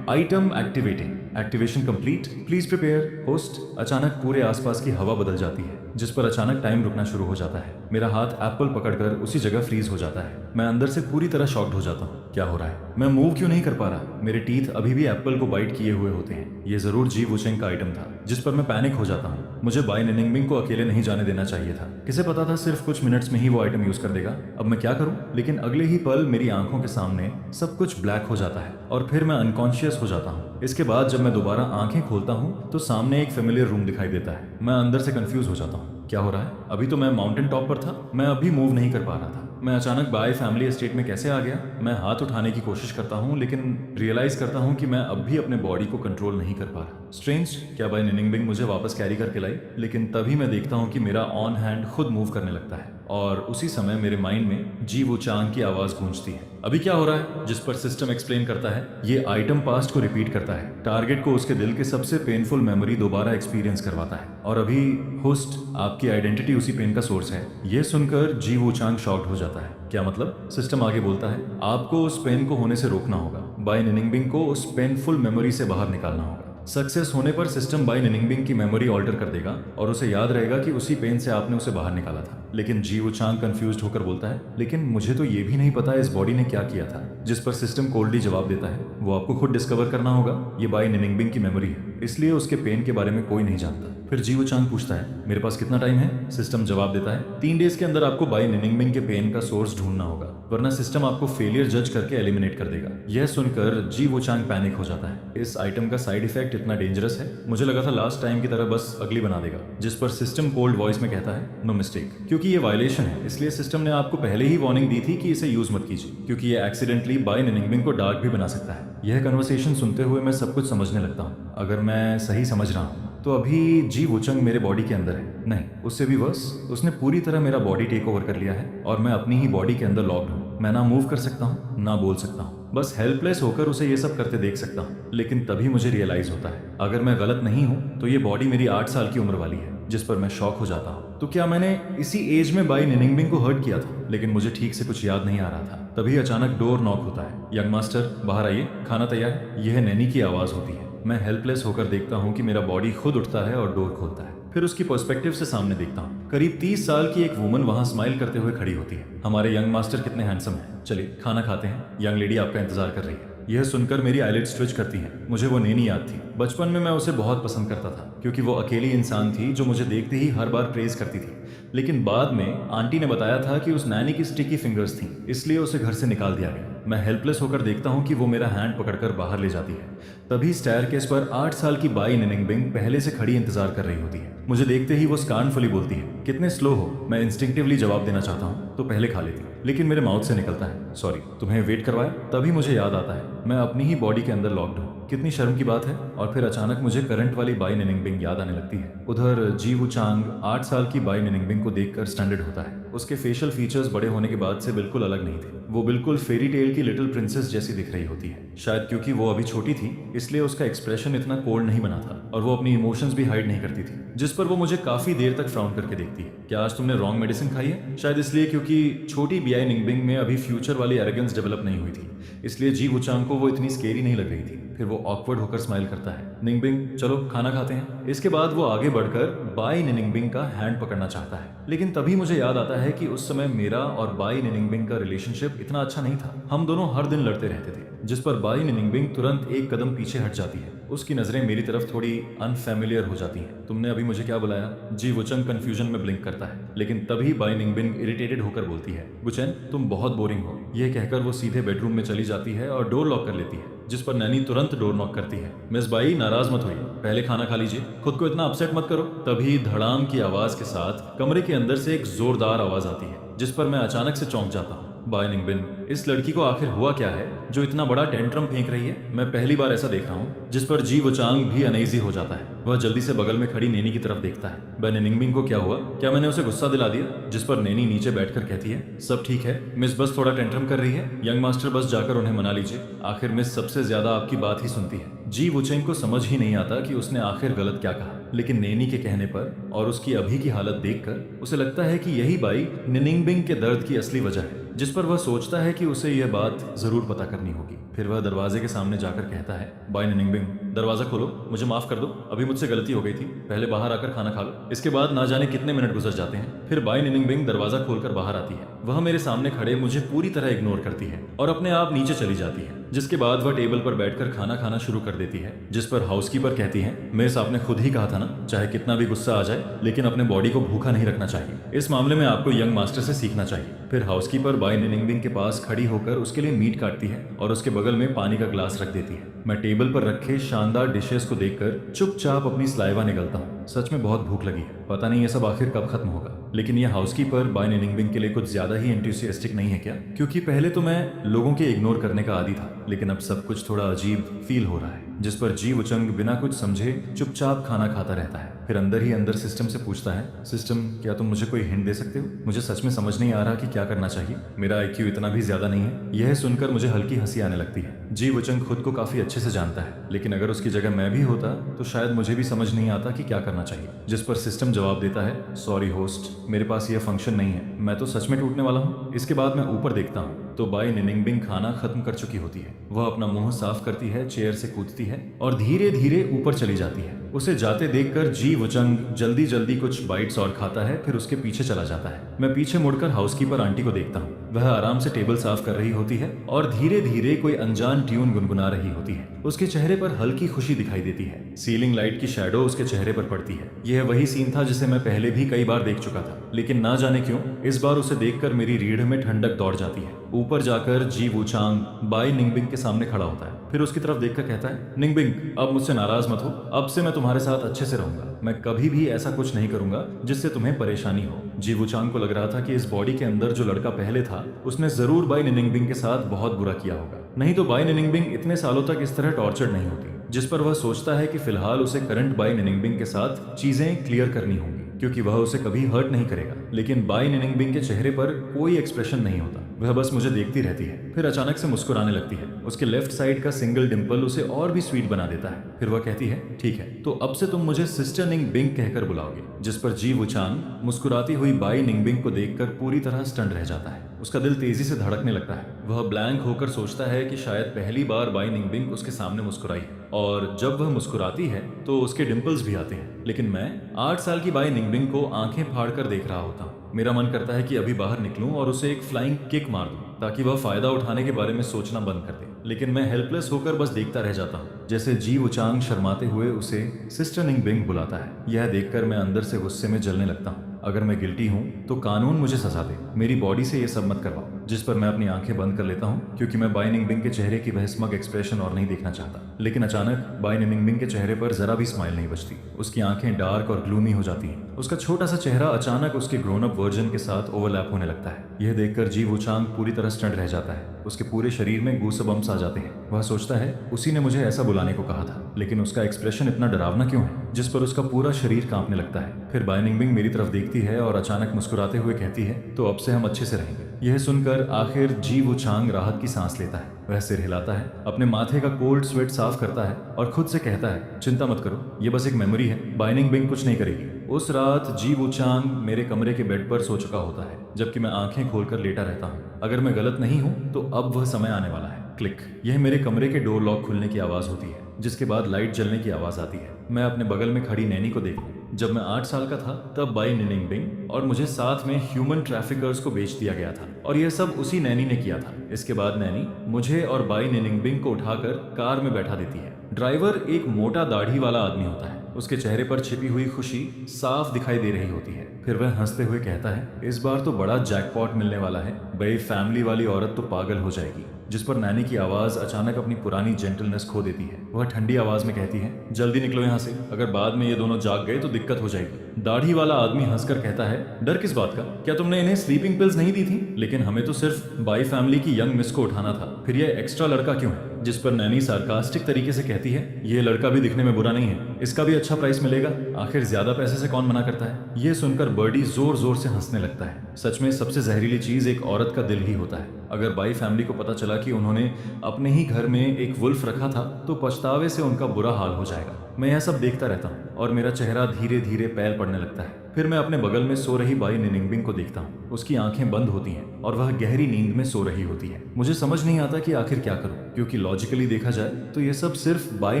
item activating, activation complete, please prepare. Host, अचानक पूरे आसपास की हवा बदल जाती है, जिस पर अचानक टाइम रुकना शुरू हो जाता है। मेरा हाथ एप्पल पकड़कर उसी जगह फ्रीज हो जाता है। मैं अंदर से पूरी तरह शॉक्ड हो जाता हूँ। क्या हो रहा है? मैं मूव क्यों नहीं कर पा रहा? मेरे टीथ अभी भी एप्पल को बाइट किए हुए होते हैं। ये जरूर जी वुचांग का आइटम था, जिस पर मैं पैनिक हो जाता हूँ। मुझे बाई निंगबिन को अकेले नहीं जाने देना चाहिए था। किसे पता था सिर्फ कुछ मिनट्स में ही वो आइटम यूज कर देगा। अब मैं क्या करूं? लेकिन अगले ही पल मेरी आंखों के सामने सब कुछ ब्लैक हो जाता है और फिर मैं अनकॉन्शियस हो जाता हूं। इसके बाद जब मैं दोबारा आंखें खोलता हूं तो सामने एक फेमिलियर रूम दिखाई देता है। मैं अंदर से कंफ्यूज हो जाता हूं। क्या हो रहा है? अभी तो मैं माउंटेन टॉप पर था, मैं अभी मूव नहीं कर पा रहा था। मैं अचानक बाय फैमिली एस्टेट में कैसे आ गया? मैं हाथ उठाने की कोशिश करता हूँ, लेकिन रियलाइज करता हूँ कि मैं अब भी अपने बॉडी को कंट्रोल नहीं कर पा रहा। स्ट्रेंज, क्या बाई निंगबिन मुझे वापस कैरी करके लाई? लेकिन तभी मैं देखता हूँ कि मेरा ऑन हैंड खुद मूव करने लगता है और उसी समय मेरे माइंड में जी वुचांग की आवाज गूंजती है, अभी क्या हो रहा है? जिस पर सिस्टम एक्सप्लेन करता है, ये आइटम पास्ट को रिपीट करता है, टारगेट को उसके दिल के सबसे पेनफुल मेमोरी दोबारा एक्सपीरियंस करवाता है और अभी होस्ट आपकी आइडेंटिटी उसी पेन का सोर्स है। यह सुनकर जी वुचांग शॉक्ड हो जाता है। क्या मतलब? सिस्टम आगे बोलता है, आपको उस पेन को होने से रोकना होगा। बाई निनिंगबिंग को उस पेनफुल मेमोरी से बाहर निकालना होगा। सक्सेस होने पर सिस्टम बाई निनिंगबिंग की मेमोरी ऑल्टर कर देगा और उसे याद रहेगा कि उसी पेन से आपने उसे बाहर निकाला था। लेकिन जी वुचांग कंफ्यूज्ड होकर बोलता है, लेकिन मुझे तो ये भी नहीं पता इस बॉडी ने क्या किया था। जिस पर सिस्टम कोल्डली जवाब देता है, वो आपको खुद डिस्कवर करना होगा। ये बाई निनिंगबिंग की मेमोरी है, इसलिए उसके पेन के बारे में कोई नहीं जानता। फिर जी वुचांग पूछता है, मेरे पास कितना टाइम है? सिस्टम जवाब देता है, 3 डेज के अंदर आपको बाई निनिंगबिंग के पेन का सोर्स ढूंढना होगा, वरना सिस्टम आपको फेलियर जज करके एलिमिनेट कर देगा। यह सुनकर जी वुचांग पैनिक हो जाता है। इस आइटम का साइड इफेक्ट इतना डेंजरस है, मुझे लगा था लास्ट टाइम की तरह बस अगली बना देगा। जिस पर सिस्टम कोल्ड वॉइस में कहता है, नो मिस्टेक, क्योंकि ये वायलेशन है, इसलिए सिस्टम ने आपको पहले ही वार्निंग दी थी कि इसे यूज मत कीजिए, क्योंकि ये एक्सीडेंटली बाई निनिंगबिंग को डार्क भी बना सकता है। यह कन्वर्सेशन सुनते हुए मैं सब कुछ समझने लगता हूँ। अगर मैं सही समझ रहा हूँ तो अभी जी वुचंग मेरे बॉडी के अंदर है। नहीं, उससे भी वर्स, उसने पूरी तरह मेरा बॉडी टेक ओवर कर लिया है और मैं अपनी ही बॉडी के अंदर लॉक्ड हूँ। मैं ना मूव कर सकता हूँ, ना बोल सकता हूँ, बस हेल्पलेस होकर उसे ये सब करते देख सकता हूँ। लेकिन तभी मुझे रियलाइज होता है, अगर मैं गलत नहीं हूँ तो ये बॉडी मेरी 8 साल की उम्र वाली है। जिस पर मैं शॉक हो जाता हूँ। तो क्या मैंने इसी एज में बाई निनिंगबिंग को हर्ट किया था? लेकिन मुझे ठीक से कुछ याद नहीं आ रहा था। तभी अचानक डोर नॉक होता है। यंग मास्टर बाहर आइए, खाना तैयार है। यह नैनी की आवाज होती है। मैं हेल्पलेस होकर देखता हूँ कि मेरा बॉडी खुद उठता है और डोर खोलता है। फिर उसकी पर्सपेक्टिव से सामने देखता हूँ। करीब 30 साल की एक वुमन वहाँ स्माइल करते हुए खड़ी होती है। हमारे यंग मास्टर कितने हैंडसम हैं। चलिए खाना खाते हैं, यंग लेडी आपका इंतजार कर रही है। यह सुनकर मेरी आईलिड्स ट्विच करती हैं। मुझे वो नैनी याद थी। बचपन में मैं उसे बहुत पसंद करता था, क्योंकि वो अकेली इंसान थी जो मुझे देखते ही हर बार प्रेज करती थी। लेकिन बाद में आंटी ने बताया था कि उस नैनी की स्टिकी फिंगर्स थी, इसलिए उसे घर से निकाल दिया गया। मैं हेल्पलेस होकर देखता हूँ कि वो मेरा हैंड पकड़कर बाहर ले जाती है। तभी स्टेयरकेस पर 8 साल की बाई निनिंगबिंग पहले से खड़ी इंतजार कर रही होती है। मुझे देखते ही वो स्कार्नफुली बोलती है, कितने स्लो हो। मैं इंस्टिंक्टिवली जवाब देना चाहता हूँ तो पहले खा लेती, लेकिन मेरे माउथ से निकलता है, सॉरी, तुम्हें वेट करवाया। तभी मुझे याद आता है मैं अपनी ही बॉडी के अंदर लॉक्ड हूँ। कितनी शर्म की बात है। और फिर अचानक मुझे करंट वाली बाई निनिंगबिंग याद आने लगती है। उधर जी वुचांग 8 साल की बाई निनिंगबिंग को देखकर स्टैंडर्ड होता है। उसके फेशियल फीचर्स बड़े होने के बाद से बिल्कुल अलग नहीं थे। वो बिल्कुल फेरी टेल की लिटिल प्रिंसेस जैसी दिख रही होती है। शायद क्योंकि वो अभी छोटी थी, इसलिए उसका एक्सप्रेशन इतना कोल्ड नहीं बना था और वो अपनी इमोशंस भी हाइड नहीं करती थी, जिस पर वो मुझे काफी देर तक फ्राउन करके देखती है। क्या आज तुमने रॉन्ग मेडिसिन खाई है? शायद इसलिए क्योंकि छोटी बाई निनिंगबिंग में अभी फ्यूचर वाली एरोगेंस डेवलप नहीं हुई थी, इसलिए जी वुचांग को वो इतनी स्केरी नहीं लग रही थी। फिर वो ऑकवर्ड होकर स्माइल करता है। निंगबिंग, चलो खाना खाते हैं। इसके बाद वो आगे बढ़कर बाई निनिंगबिंग का हैंड पकड़ना चाहता है, लेकिन तभी मुझे याद आता है कि उस समय मेरा और बाई निनिंगबिंग का रिलेशनशिप इतना अच्छा नहीं था। हम दोनों हर दिन लड़ते रहते थे, जिस पर बाई निनिंगबिंग तुरंत एक कदम पीछे हट जाती है। उसकी नजरें मेरी तरफ थोड़ी अनफैमिलियर हो जाती हैं। तुमने अभी मुझे क्या बुलाया? जी वुचंग कंफ्यूजन में ब्लिंक करता है, लेकिन तभी बाई निनिंगबिंग इरिटेटेड होकर बोलती है, गुचेन तुम बहुत बोरिंग हो। यह कहकर वो सीधे बेडरूम में चली जाती है और डोर लॉक कर लेती है, जिस पर नैनी तुरंत डोर नॉक करती है। मिस बाई, नाराज मत होइए, पहले खाना खा लीजिए, खुद को इतना अपसेट मत करो। तभी धड़ाम की आवाज के साथ कमरे के अंदर से एक जोरदार आवाज आती है, जिस पर मैं अचानक से चौंक जाता हूँ। बाई निंगबिन, इस लड़की को आखिर हुआ क्या है जो इतना बड़ा टेंट्रम फेंक रही है? मैं पहली बार ऐसा देख रहा हूँ। जिस पर जी वुचांग भी अनईजी हो जाता है। वह जल्दी से बगल में खड़ी नैनी की तरफ देखता है। बाई निंगबिन को क्या हुआ? क्या मैंने उसे गुस्सा दिला दिया? जिस पर नैनी नीचे बैठकर कहती है, सब ठीक है, मिस बस थोड़ा टेंट्रम कर रही है। यंग मास्टर बस जाकर उन्हें मना लीजिए, आखिर मिस सबसे ज्यादा आपकी बात ही सुनती है। जी वुचेंग को समझ ही नहीं आता कि उसने आखिर गलत क्या कहा, लेकिन नैनी के कहने पर और उसकी अभी की हालत देखकर उसे लगता है कि यही बाई निनिंगबिंग के दर्द की असली वजह है, जिस पर वह सोचता है कि उसे यह बात जरूर पता करनी होगी। फिर वह दरवाजे के सामने जाकर कहता है, बाई निनिंगबिंग, दरवाजा खोलो, मुझे माफ कर दो, अभी मुझसे गलती हो गई थी, पहले बाहर आकर खाना खा लो। इसके बाद ना जाने कितने मिनट गुजर जाते हैं। फिर बाई निनिंगबिंग दरवाजा खोलकर बाहर आती है। वह मेरे सामने खड़े मुझे पूरी तरह इग्नोर करती है और अपने आप नीचे चली जाती है। जिसके बाद वह टेबल पर बैठकर खाना खाना शुरू कर देती है, जिस पर हाउसकीपर कहती है, मिस आपने खुद ही कहा था ना, चाहे कितना भी गुस्सा आ जाए लेकिन अपने बॉडी को भूखा नहीं रखना चाहिए। इस मामले में आपको यंग मास्टर से सीखना चाहिए। फिर हाउसकीपर बाई निनिंगबिंग के पास खड़ी होकर उसके लिए मीट काटती है और उसके बगल में पानी का ग्लास रख देती है। मैं टेबल पर रखे शानदार डिशेस को देखकर चुपचाप अपनी स्लाइवा निगलता हूँ। सच में बहुत भूख लगी है, पता नहीं ये सब आखिर कब खत्म होगा। लेकिन ये हाउसकीपर बाई निनिंगबिंग के लिए कुछ ज्यादा ही एंथुसियास्टिक नहीं है क्या? क्योंकि पहले तो मैं लोगों के इग्नोर करने का आदी था, लेकिन अब सब कुछ थोड़ा अजीब फील हो रहा है। जिस पर जी वुचंग बिना कुछ समझे चुपचाप खाना खाता रहता है। फिर अंदर ही अंदर सिस्टम से पूछता है, सिस्टम क्या तुम मुझे कोई हिंट दे सकते हो? मुझे सच में समझ नहीं आ रहा कि क्या करना चाहिए। मेरा IQ इतना भी ज्यादा नहीं है। यह सुनकर मुझे हल्की हंसी आने लगती है। जी वुचंग खुद को काफी अच्छे से जानता है, लेकिन अगर उसकी जगह मैं भी होता तो शायद मुझे भी समझ नहीं आता कि क्या करना चाहिए। जिस पर सिस्टम जवाब देता है, सॉरी होस्ट, मेरे पास यह फंक्शन नहीं है, मैं तो सच में टूटने वाला हूँ। इसके बाद मैं ऊपर देखता हूँ तो बाई निनिंगबिंग खाना खत्म कर चुकी होती है। वह अपना मुंह साफ करती है, चेयर से कूदती है और धीरे धीरे ऊपर चली जाती है। उसे जाते देखकर जी वुचंग जल्दी जल्दी कुछ बाइट्स और खाता है, फिर उसके पीछे चला जाता है। मैं पीछे मुड़कर हाउसकीपर आंटी को देखता हूँ। वह आराम से टेबल साफ कर रही होती है और धीरे धीरे कोई अनजान ट्यून गुनगुना रही होती है। उसके चेहरे पर हल्की खुशी दिखाई देती है। सीलिंग लाइट की शैडो उसके चेहरे पर पड़ती है। यह वही सीन था जिसे मैं पहले भी कई बार देख चुका था, लेकिन ना जाने क्यों इस बार उसे देखकर मेरी रीढ़ में ठंडक दौड़ जाती है। ऊपर जाकर जी वुचांग बाई निंगबिंग के सामने खड़ा होता है, फिर उसकी तरफ देखकर कहता है, निंगबिंग अब मुझसे नाराज मत हो, अब से मैं तुम्हारे साथ अच्छे से रहूंगा। मैं कभी भी ऐसा कुछ नहीं करूंगा जिससे तुम्हें परेशानी हो। जी वुचांग को लग रहा था कि इस बॉडी के अंदर जो लड़का पहले था उसने जरूर बाई निंगबिंग के साथ बहुत बुरा किया होगा, नहीं तो बाई निंगबिंग इतने सालों तक इस तरह टॉर्चर्ड नहीं होती। जिस पर वह सोचता है कि फिलहाल उसे करंट बाई निंगबिंग के साथ चीजें क्लियर करनी होंगी, क्योंकि वह उसे कभी हर्ट नहीं करेगा। लेकिन बाई निंगबिंग के चेहरे पर कोई एक्सप्रेशन नहीं होता, वह बस मुझे देखती रहती है, फिर अचानक से मुस्कुराने लगती है। उसके लेफ्ट साइड का सिंगल डिंपल उसे और भी स्वीट बना देता है। फिर वह कहती है, ठीक है तो अब से तुम मुझे सिस्टर निंगबिंग कहकर बुलाओगे। जिस पर जी वुचांग मुस्कुराती हुई बाई निंगबिंग को देखकर पूरी तरह स्टंड रह जाता है। उसका दिल तेजी से धड़कने लगता है। वह ब्लैंक होकर सोचता है कि शायद पहली बार बाई निंगबिंग उसके सामने मुस्कुराई है, और जब वह मुस्कुराती है तो उसके डिंपल्स भी आते हैं। लेकिन मैं 8 साल की बाई निंगबिंग को आंखें फाड़कर देख रहा होता हूँ। मेरा मन करता है कि अभी बाहर निकलूं और उसे एक फ्लाइंग किक मार दूं ताकि वह फायदा उठाने के बारे में सोचना बंद कर दे, लेकिन मैं हेल्पलेस होकर बस देखता रह जाता हूँ जैसे जी वुचांग शर्माते हुए उसे सिस्टर निंगबिंग बुलाता है। यह देखकर मैं अंदर से गुस्से में जलने लगता हूँ। अगर मैं गिल्टी हूँ तो कानून मुझे सजा दे, मेरी बॉडी से ये सब मत करवाओ। जिस पर मैं अपनी आंखें बंद कर लेता हूँ क्योंकि मैं बाई निंगबिंग के चेहरे की वह स्मग एक्सप्रेशन और नहीं देखना चाहता। लेकिन अचानक बाई निंगबिंग के चेहरे पर जरा भी स्माइल नहीं बचती। उसकी आंखें डार्क और ग्लूमी हो जाती हैं। उसका छोटा सा चेहरा अचानक उसके ग्रोन अप वर्जन के साथ ओवरलैप होने लगता है। यह देखकर जी वुचांग पूरी तरह स्टंट रह जाता है। उसके पूरे शरीर में गूसबम्स आ जाते हैं। वह सोचता है उसी ने मुझे ऐसा बुलाने को कहा था, लेकिन उसका एक्सप्रेशन इतना डरावना क्यों है? जिस पर उसका पूरा शरीर कांपने लगता है। फिर बाई निंगबिंग मेरी तरफ देखती है और अचानक मुस्कुराते हुए कहती है, तो अब से हम अच्छे से रहेंगे। यह सुनकर आखिर जी वुचांग राहत की सांस लेता है। वह सिर हिलाता है, अपने माथे का कोल्ड स्वेट साफ करता है और खुद से कहता है, चिंता मत करो, ये बस एक मेमोरी है, बाई निंगबिंग कुछ नहीं करेगी। उस रात जी वुचांग मेरे कमरे के बेड पर सो चुका होता है, जबकि मैं आंखें खोलकर लेटा रहता हूँ। अगर मैं गलत नहीं हूँ तो अब वह समय आने वाला है। क्लिक, यह मेरे कमरे के डोर लॉक खुलने की आवाज होती है, जिसके बाद लाइट जलने की आवाज आती है। मैं अपने बगल में खड़ी नैनी को देखूं। जब मैं 8 साल का था तब बाई निंगबिंग और मुझे साथ में ह्यूमन ट्रैफिकर्स को बेच दिया गया था, और यह सब उसी नैनी ने किया था। इसके बाद नैनी मुझे और बाई निंगबिंग को उठाकर कार में बैठा देती है। ड्राइवर एक मोटा दाढ़ी वाला आदमी होता है। उसके चेहरे पर छिपी हुई खुशी साफ दिखाई दे रही होती है। फिर वह हंसते हुए कहता है, इस बार तो बड़ा जैकपॉट मिलने वाला है, बड़ी फैमिली वाली औरत तो पागल हो जाएगी। जिस पर नैनी की आवाज अचानक अपनी पुरानी जेंटलनेस खो देती है। वह ठंडी आवाज में कहती है, जल्दी निकलो यहाँ से, अगर बाद में ये दोनों जाग गए तो दिक्कत हो जाएगी। दाढ़ी वाला आदमी हंसकर कहता है, डर किस बात का? क्या तुमने इन्हें स्लीपिंग पिल्स नहीं दी थी? लेकिन हमें तो सिर्फ बाई फैमिली की यंग मिस को उठाना था, फिर यह एक्स्ट्रा लड़का क्यों है? जिस पर नैनी सार्कास्टिक तरीके से कहती है, ये लड़का भी दिखने में बुरा नहीं है, इसका भी अच्छा प्राइस मिलेगा, आखिर ज्यादा पैसे से कौन मना करता है? यह सुनकर बर्डी जोर जोर से हंसने लगता है। सच में सबसे जहरीली चीज एक औरत का दिल ही होता है। अगर बाई फैमिली को पता चला कि उन्होंने अपने ही घर में एक वुल्फ रखा था तो पछतावे से उनका बुरा हाल हो जाएगा। मैं यह सब देखता रहता हूँ और मेरा चेहरा धीरे धीरे पैल पड़ने लगता है। फिर मैं अपने बगल में सो रही बाई निंगबिंग को देखता हूँ। उसकी आंखें बंद होती हैं और वह गहरी नींद में सो रही होती है। मुझे समझ नहीं आता कि आखिर क्या करूँ, क्योंकि लॉजिकली देखा जाए तो यह सब सिर्फ बाई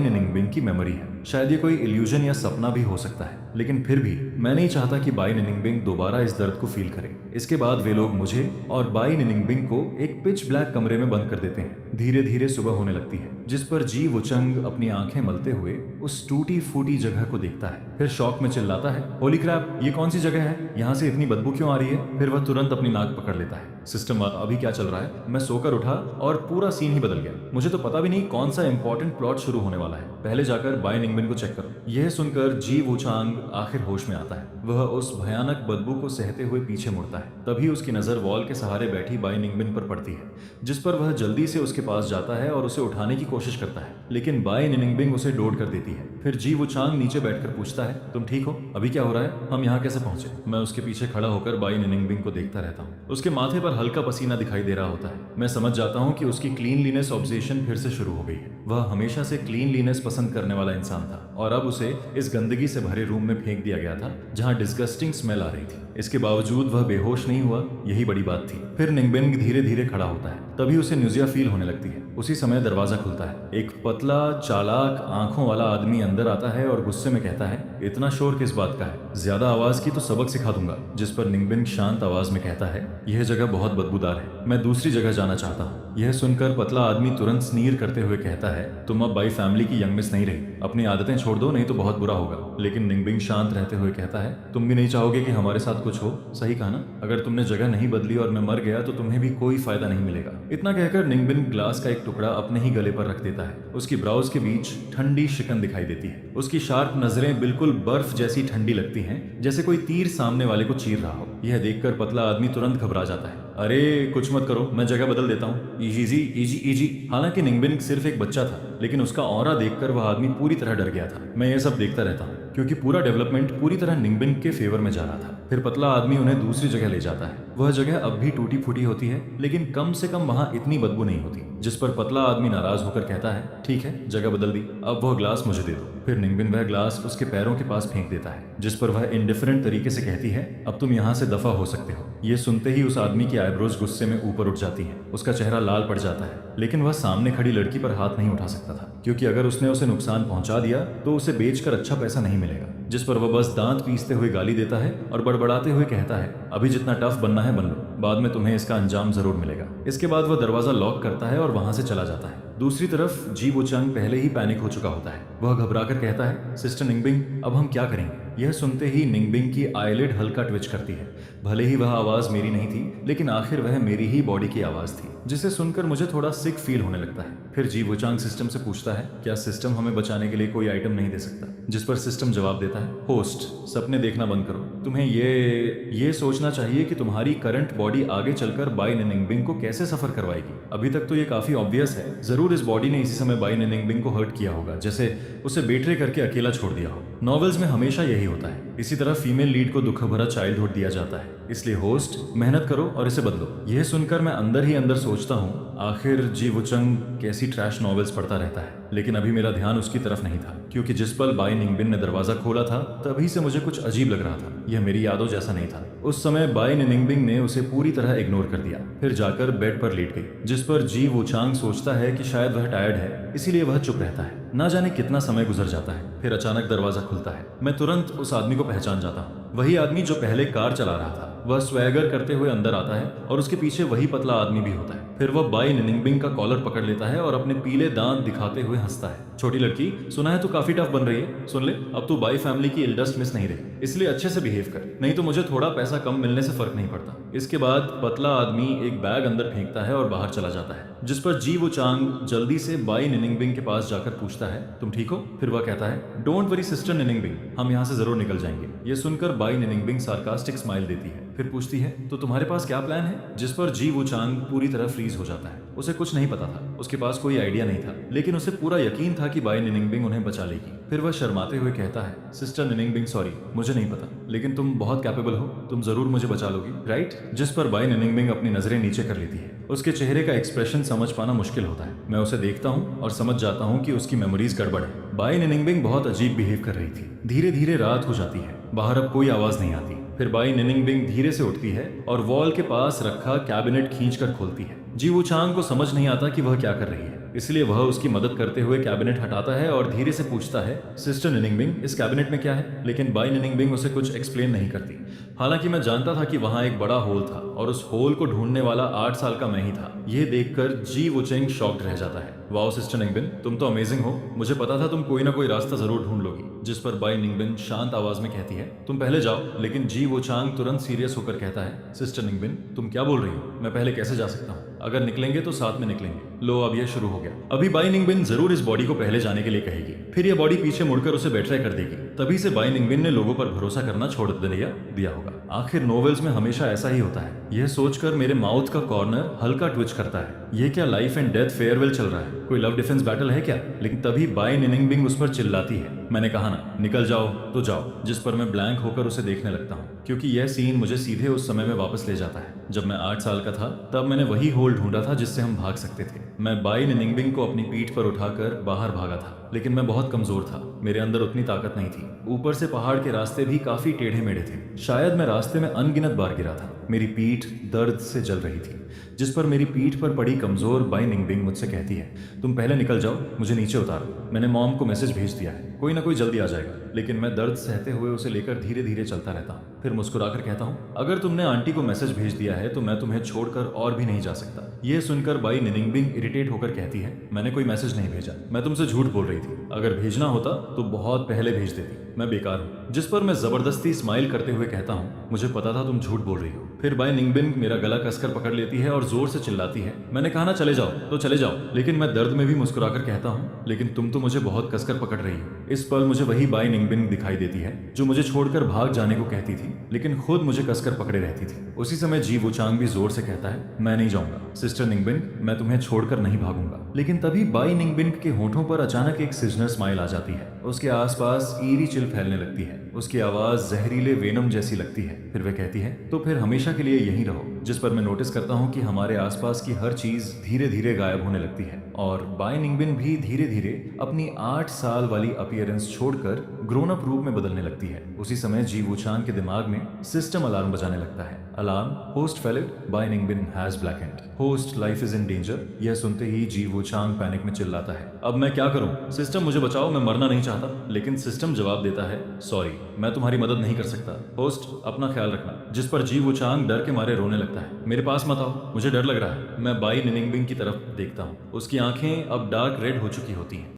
निंगबिंग की मेमोरी है। शायद ये कोई इल्यूजन या सपना भी हो सकता है, लेकिन फिर भी मैं नहीं चाहता कि बाई निंगबिंग दोबारा इस दर्द को फील करे। इसके बाद वे लोग मुझे और बाई निंगबिंग को एक पिच ब्लैक कमरे में बंद कर देते हैं। धीरे धीरे सुबह होने लगती है, जिस पर जी वुचंग अपनी आंखें मलते हुए उस टूटी फूटी जगह को देखता है। फिर शौक में चिल्लाता है, होली क्रैप, ये कौन सी जगह है? यहाँ से इतनी बदबू क्यों आ रही है? फिर वह तुरंत अपनी नाक पकड़ लेता है। सिस्टम अभी क्या चल रहा है? मैं सोकर उठा और पूरा सीन ही बदल गया। मुझे तो पता भी नहीं कौन सा इंपॉर्टेंट प्लॉट शुरू होने वाला है। पहले जाकर बाय निंगबिन को चेक करो। यह सुनकर जी वुचांग आखिर होश में आता है। वह उस भयानक बदबू को सहते हुए पीछे मुड़ता है। तभी उसकी नजर वॉल के सहारे बैठी बाय निंगबिन पर पड़ती है, जिस पर वह जल्दी से उसके पास जाता है और उसे उठाने की कोशिश करता है, लेकिन बाय निंगबिन उसे डोड कर देती है। फिर जी वुचांग नीचे बैठकर पूछता है, तुम ठीक हो? अभी क्या हो रहा है? हम यहाँ कैसे पहुंचे? मैं उसके पीछे खड़ा होकर बाय निंगबिन को देखता रहता हूँ। उसके माथे पर हल्का पसीना दिखाई दे रहा होता है। मैं समझ जाता हूँ कि उसकी क्लीनलीनेस ऑब्सेशन फिर से शुरू हो गई है। वह हमेशा से क्लीनलीनेस पसंद करने वाला इंसान था और अब उसे इस गंदगी से भरे रूम में फेंक दिया गया था जहाँ डिस्गस्टिंग स्मेल आ रही थी। इसके बावजूद वह बेहोश नहीं हुआ, यही बड़ी बात थी। फिर निंगबिन धीरे धीरे खड़ा होता है। तभी उसे न्यूजिया फील होने लगती है। उसी समय दरवाजा खुलता है। एक पतला चालाक आंखों वाला आदमी अंदर आता है और गुस्से में कहता है, इतना शोर किस बात का है? ज्यादा आवाज की तो सबक सिखा दूंगा। जिस पर निंगबिन शांत आवाज में कहता है, यह जगह बहुत बदबूदार है, मैं दूसरी जगह जाना चाहता हूँ। यह सुनकर पतला आदमी तुरंत स्नीर करते हुए कहता है, तुम अब बाई फैमिली की यंग मिस नहीं रही, अपनी आदतें छोड़ दो नहीं तो बहुत बुरा होगा। लेकिन निंगबिन शांत रहते हुए कहता है, तुम भी नहीं चाहोगे कि हमारे साथ कुछ हो? सही कहा ना? अगर तुमने जगह नहीं बदली और मैं मर गया तो तुम्हें भी कोई फायदा नहीं मिलेगा। इतना कहकर निंगबिन ग्लास का एक टुकड़ा अपने ही गले पर रख देता है। उसकी ब्राउज के बीच ठंडी शिकन दिखाई देती है। उसकी शार्प नजरें बिल्कुल बर्फ जैसी ठंडी लगती हैं, जैसे कोई तीर सामने वाले को चीर रहा हो। यह देखकर पतला आदमी तुरंत घबरा जाता है। अरे कुछ मत करो, मैं जगह बदल देता हूँ। Easy easy easy. हालांकि निंगबिन सिर्फ एक बच्चा था, लेकिन उसका ऑरा देखकर वह आदमी पूरी तरह डर गया था। मैं ये सब देखता रहता हूँ क्योंकि पूरा डेवलपमेंट पूरी तरह निंगबिन के फेवर में जा रहा था। फिर पतला आदमी उन्हें दूसरी जगह ले जाता है। वह जगह अब भी टूटी फूटी होती है, लेकिन कम से कम वहां इतनी बदबू नहीं होती। जिस पर पतला आदमी नाराज होकर कहता है, ठीक है, जगह बदल दी, अब वह ग्लास मुझे दे दो। फिर निंगबिन वह ग्लास उसके पैरों के पास फेंक देता है, जिस पर वह इंडिफरेंट तरीके से कहती है, अब तुम यहाँ से दफा हो सकते हो। ये सुनते ही उस आदमी की आईब्रोज गुस्से में ऊपर उठ जाती है। उसका चेहरा लाल पड़ जाता है, लेकिन वह सामने खड़ी लड़की पर हाथ नहीं उठा सकता था, क्योंकि अगर उसने उसे नुकसान पहुंचा दिया तो उसे बेचकर अच्छा पैसा नहीं मिलेगा। जिस पर वह बस दांत पीसते हुए गाली देता है और बड़बड़ाते हुए कहता है, अभी जितना टफ बनना है बन लो, बाद में तुम्हें इसका अंजाम जरूर मिलेगा। इसके बाद वह दरवाजा लॉक करता है और वहां से चला जाता है। दूसरी तरफ जी वुचांग पहले ही पैनिक हो चुका होता है। वह घबराकर कहता है, सिस्टर निंगबिन, अब हम क्या करेंगे? यह सुनते ही निंगबिन की आईलिड हल्का ट्विच करती है। भले ही वह आवाज मेरी नहीं थी, लेकिन आखिर वह मेरी ही बॉडी की आवाज थी, जिसे सुनकर मुझे थोड़ा सिक फील होने लगता है। फिर जी वुचांग सिस्टम से पूछता है, क्या सिस्टम हमें बचाने के लिए कोई आइटम नहीं दे सकता? जिस पर सिस्टम जवाब देता है, होस्ट, सपने देखना बंद करो। तुम्हें ये सोचना चाहिए कि तुम्हारी करंट बॉडी आगे चलकर बाय निंगबिन को कैसे सफर करवाएगी। अभी तक तो ये काफी ऑब्वियस है। जरूर इस बॉडी ने इसी समय बाय निंगबिन को हर्ट किया होगा, जैसे उसे बेट्रे करके अकेला छोड़ दिया हो। नॉवेल्स में हमेशा यही होता है। इसी तरह फीमेल लीड को दुख भरा चाइल्डहुड दिया जाता है। इसलिए होस्ट, मेहनत करो और इसे बदलो। यह सुनकर मैं अंदर ही अंदर सोचता हूँ, आखिर जी वुचांग कैसी ट्रैश नॉवेल्स पढ़ता रहता है। लेकिन अभी मेरा ध्यान उसकी तरफ नहीं था, क्योंकि जिस पल बाय निंगबिन ने दरवाजा खोला था तभी से मुझे कुछ अजीब लग रहा था। यह मेरी यादों जैसा नहीं था। उस समय बाय निंगबिन ने उसे पूरी तरह इग्नोर कर दिया, फिर जाकर बेड पर लेट गई। जिस पर जी वुचांग सोचता है कि शायद वह टायर्ड है, इसीलिए वह चुप रहता है। ना जाने कितना समय गुजर जाता है। फिर अचानक दरवाजा खुलता है। मैं तुरंत उस आदमी को पहचान जाता हूँ। वही आदमी जो पहले कार चला रहा था। वह स्वैगर करते हुए अंदर आता है और उसके पीछे वही पतला आदमी भी होता है। फिर वह बाय निंगबिन का कॉलर पकड़ लेता है और अपने पीले दांत दिखाते हुए हंसता है। छोटी लड़की, सुना है तू काफी टफ बन रही है। सुन ले, अब तू बाय फैमिली की इल्डस्ट मिस नहीं रही, इसलिए अच्छे से बिहेव कर, नहीं तो मुझे थोड़ा पैसा कम मिलने से फर्क नहीं पड़ता। इसके बाद पतला आदमी एक बैग अंदर फेंकता है और बाहर चला जाता है। जिस पर जी वुचांग जल्दी से बाय निंगबिन के पास जाकर पूछता है, तुम ठीक हो? फिर वह कहता है, डोंट वरी सिस्टर निंगबिन, हम यहाँ से जरूर निकल जाएंगे। ये सुनकर बाय निंगबिन सार्कास्टिक स्माइल देती है। फिर पूछती है, तो तुम्हारे पास क्या प्लान है? जिस पर जी वुचांग पूरी तरह फ्रीज हो जाता है। उसे कुछ नहीं पता था, उसके पास कोई आइडिया नहीं था, लेकिन उसे पूरा यकीन था कि बाय निंगबिन उन्हें बचा लेगी। फिर वह शर्माते हुए कहता है, सिस्टर निंगबिन, सॉरी, मुझे नहीं पता, लेकिन तुम बहुत कैपेबल हो, तुम जरूर मुझे बचा लोगी, राइट? जिस पर बाय निंगबिन अपनी नजरें नीचे कर लेती है। उसके चेहरे का एक्सप्रेशन समझ पाना मुश्किल होता है। मैं उसे देखता हूँ और समझ जाता हूँ कि उसकी मेमोरीज गड़बड़ है। बाय निंगबिन बहुत अजीब बिहेव कर रही थी। धीरे धीरे रात हो जाती है। बाहर अब कोई आवाज नहीं आती। फिर बाय निंगबिन धीरे से उठती है और वॉल के पास रखा कैबिनेट खींचकर खोलती है। जी वुचांग को समझ नहीं आता कि वह क्या कर रही है, इसलिए वह उसकी मदद करते हुए कैबिनेट हटाता है और धीरे से पूछता है, सिस्टर निंगबिन, इस कैबिनेट में क्या है? लेकिन बाय निंगबिन उसे कुछ एक्सप्लेन नहीं करती। हालांकि मैं जानता था कि वहां एक बड़ा होल था और उस होल को ढूंढने वाला 8 साल का मैं ही था। यह देखकर जी वुचेंग शॉक्ड रह जाता है। वाओ सिस्टर निंगबिन, तुम तो अमेजिंग हो। मुझे पता था तुम कोई ना कोई रास्ता जरूर ढूंढ लोगी। जिस पर बाई निंगबिन शांत आवाज में कहती है, तुम पहले जाओ। लेकिन जी वुचांग तुरंत सीरियस होकर कहता है, सिस्टर निंगबिन तुम क्या बोल रही हो? मैं पहले कैसे जा सकता हूँ? अगर निकलेंगे तो साथ में निकलेंगे। लो अब यह शुरू हो गया। अभी बाई निंगबिन जरूर इस बॉडी को पहले जाने के लिए कहेगी, फिर यह बॉडी पीछे मुड़कर उसे बेट्रे कर देगी। तभी से बाई निंगबिन ने लोगों पर भरोसा करना छोड़ दिया होगा। आखिर नोवेल्स में हमेशा ऐसा ही होता है। यह सोचकर मेरे माउथ का कॉर्नर हल्का ट्विच करता है। यह क्या लाइफ एंड डेथ फेयरवेल चल रहा है? कोई लव डिफेंस बैटल है क्या? लेकिन तभी बाई निंगबिन उस पर चिल्लाती है, मैंने कहा ना निकल जाओ तो जाओ। जिस पर मैं ब्लैंक होकर उसे देखने लगता हूँ, क्योंकि यह सीन मुझे सीधे उस समय में वापस ले जाता है जब मैं 8 साल का था। तब मैंने वही होल ढूंढा था जिससे हम भाग सकते थे। मैं बाई निंगबिन को अपनी पीठ पर उठाकर बाहर भागा था, लेकिन मैं बहुत कमजोर था। मेरे अंदर उतनी ताकत नहीं थी। ऊपर से पहाड़ के रास्ते भी काफी टेढ़े मेढ़े थे। शायद मैं रास्ते में अनगिनत बार गिरा था। मेरी पीठ दर्द से जल रही थी। जिस पर मेरी पीठ पर पड़ी कमजोर बाई निंगबिन मुझसे कहती है, तुम पहले निकल जाओ, मुझे नीचे उतारो। मैंने मॉम को मैसेज भेज दिया है, कोई ना कोई जल्दी आ जाएगा। लेकिन मैं दर्द सहते हुए उसे लेकर धीरे धीरे चलता रहता हूँ। फिर मुस्कुराकर कहता हूँ, अगर तुमने आंटी को मैसेज भेज दिया है तो मैं तुम्हें छोड़कर और भी नहीं जा सकता। यह सुनकर बाई निंगबिन इरिटेट होकर कहती है, मैंने कोई मैसेज नहीं भेजा, मैं तुमसे झूठ बोल रही थी। अगर भेजना होता तो बहुत पहले भेज देती, मैं बेकार हूँ। जिस पर मैं जबरदस्ती स्माइल करते हुए कहता हूँ, मुझे पता था तुम झूठ बोल रही हो। फिर बाई निंगबिन मेरा गला कसकर पकड़ लेती है और जोर से चिल्लाती है, मैंने कहा ना चले जाओ तो चले जाओ। लेकिन मैं दर्द में भी मुस्कुराकर कहता हूँ, लेकिन तुम तो मुझे बहुत कसकर पकड़ रही हो। इस पल मुझे वही बाई निंगबिन दिखाई देती है जो मुझे छोड़कर भाग जाने को कहती थी, लेकिन खुद मुझे कसकर पकड़े रहती थी। उसी समय जी वुचांग भी जोर से कहता है, मैं नहीं जाऊंगा सिस्टर निंगबिन, मैं तुम्हें छोड़कर नहीं भागूंगा। लेकिन तभी बाई निंगबिन के होठों पर अचानक एक सिजनर स्माइल आ जाती है। उसके आसपास ईरी चिल फैलने लगती है। उसकी आवाज जहरीले वेनम जैसी लगती है। फिर वह कहती है, तो फिर हमेशा के लिए यहीं रहो। जिस पर मैं नोटिस करता हूँ कि हमारे आसपास की हर चीज धीरे धीरे गायब होने लगती है और बाई निंगबिन भी धीरे धीरे अपनी 8 साल वाली अपीयरेंस छोड़कर ग्रोन अप रूप में बदलने लगती है। उसी समय जी वुचांग के दिमाग में सिस्टम अलार्म बजाने लगता है। Alarm, host failed, Bai Ningbin has blackened, host life is in danger. यह सुनते ही जी वुचांग पैनिक में चिल्लाता है, अब मैं क्या करूं? सिस्टम मुझे बचाओ, मैं मरना नहीं चाहता। लेकिन सिस्टम जवाब देता है, सॉरी मैं तुम्हारी मदद नहीं कर सकता। होस्ट अपना ख्याल रखना। जिस पर जी वुचांग डर के मारे रोने लगता है, मेरे पास मत आओ, मुझे डर लग रहा है। मैं बाई निंगबिन की तरफ देखता हूँ। उसकी आंखें अब डार्क रेड हो चुकी होती हैं।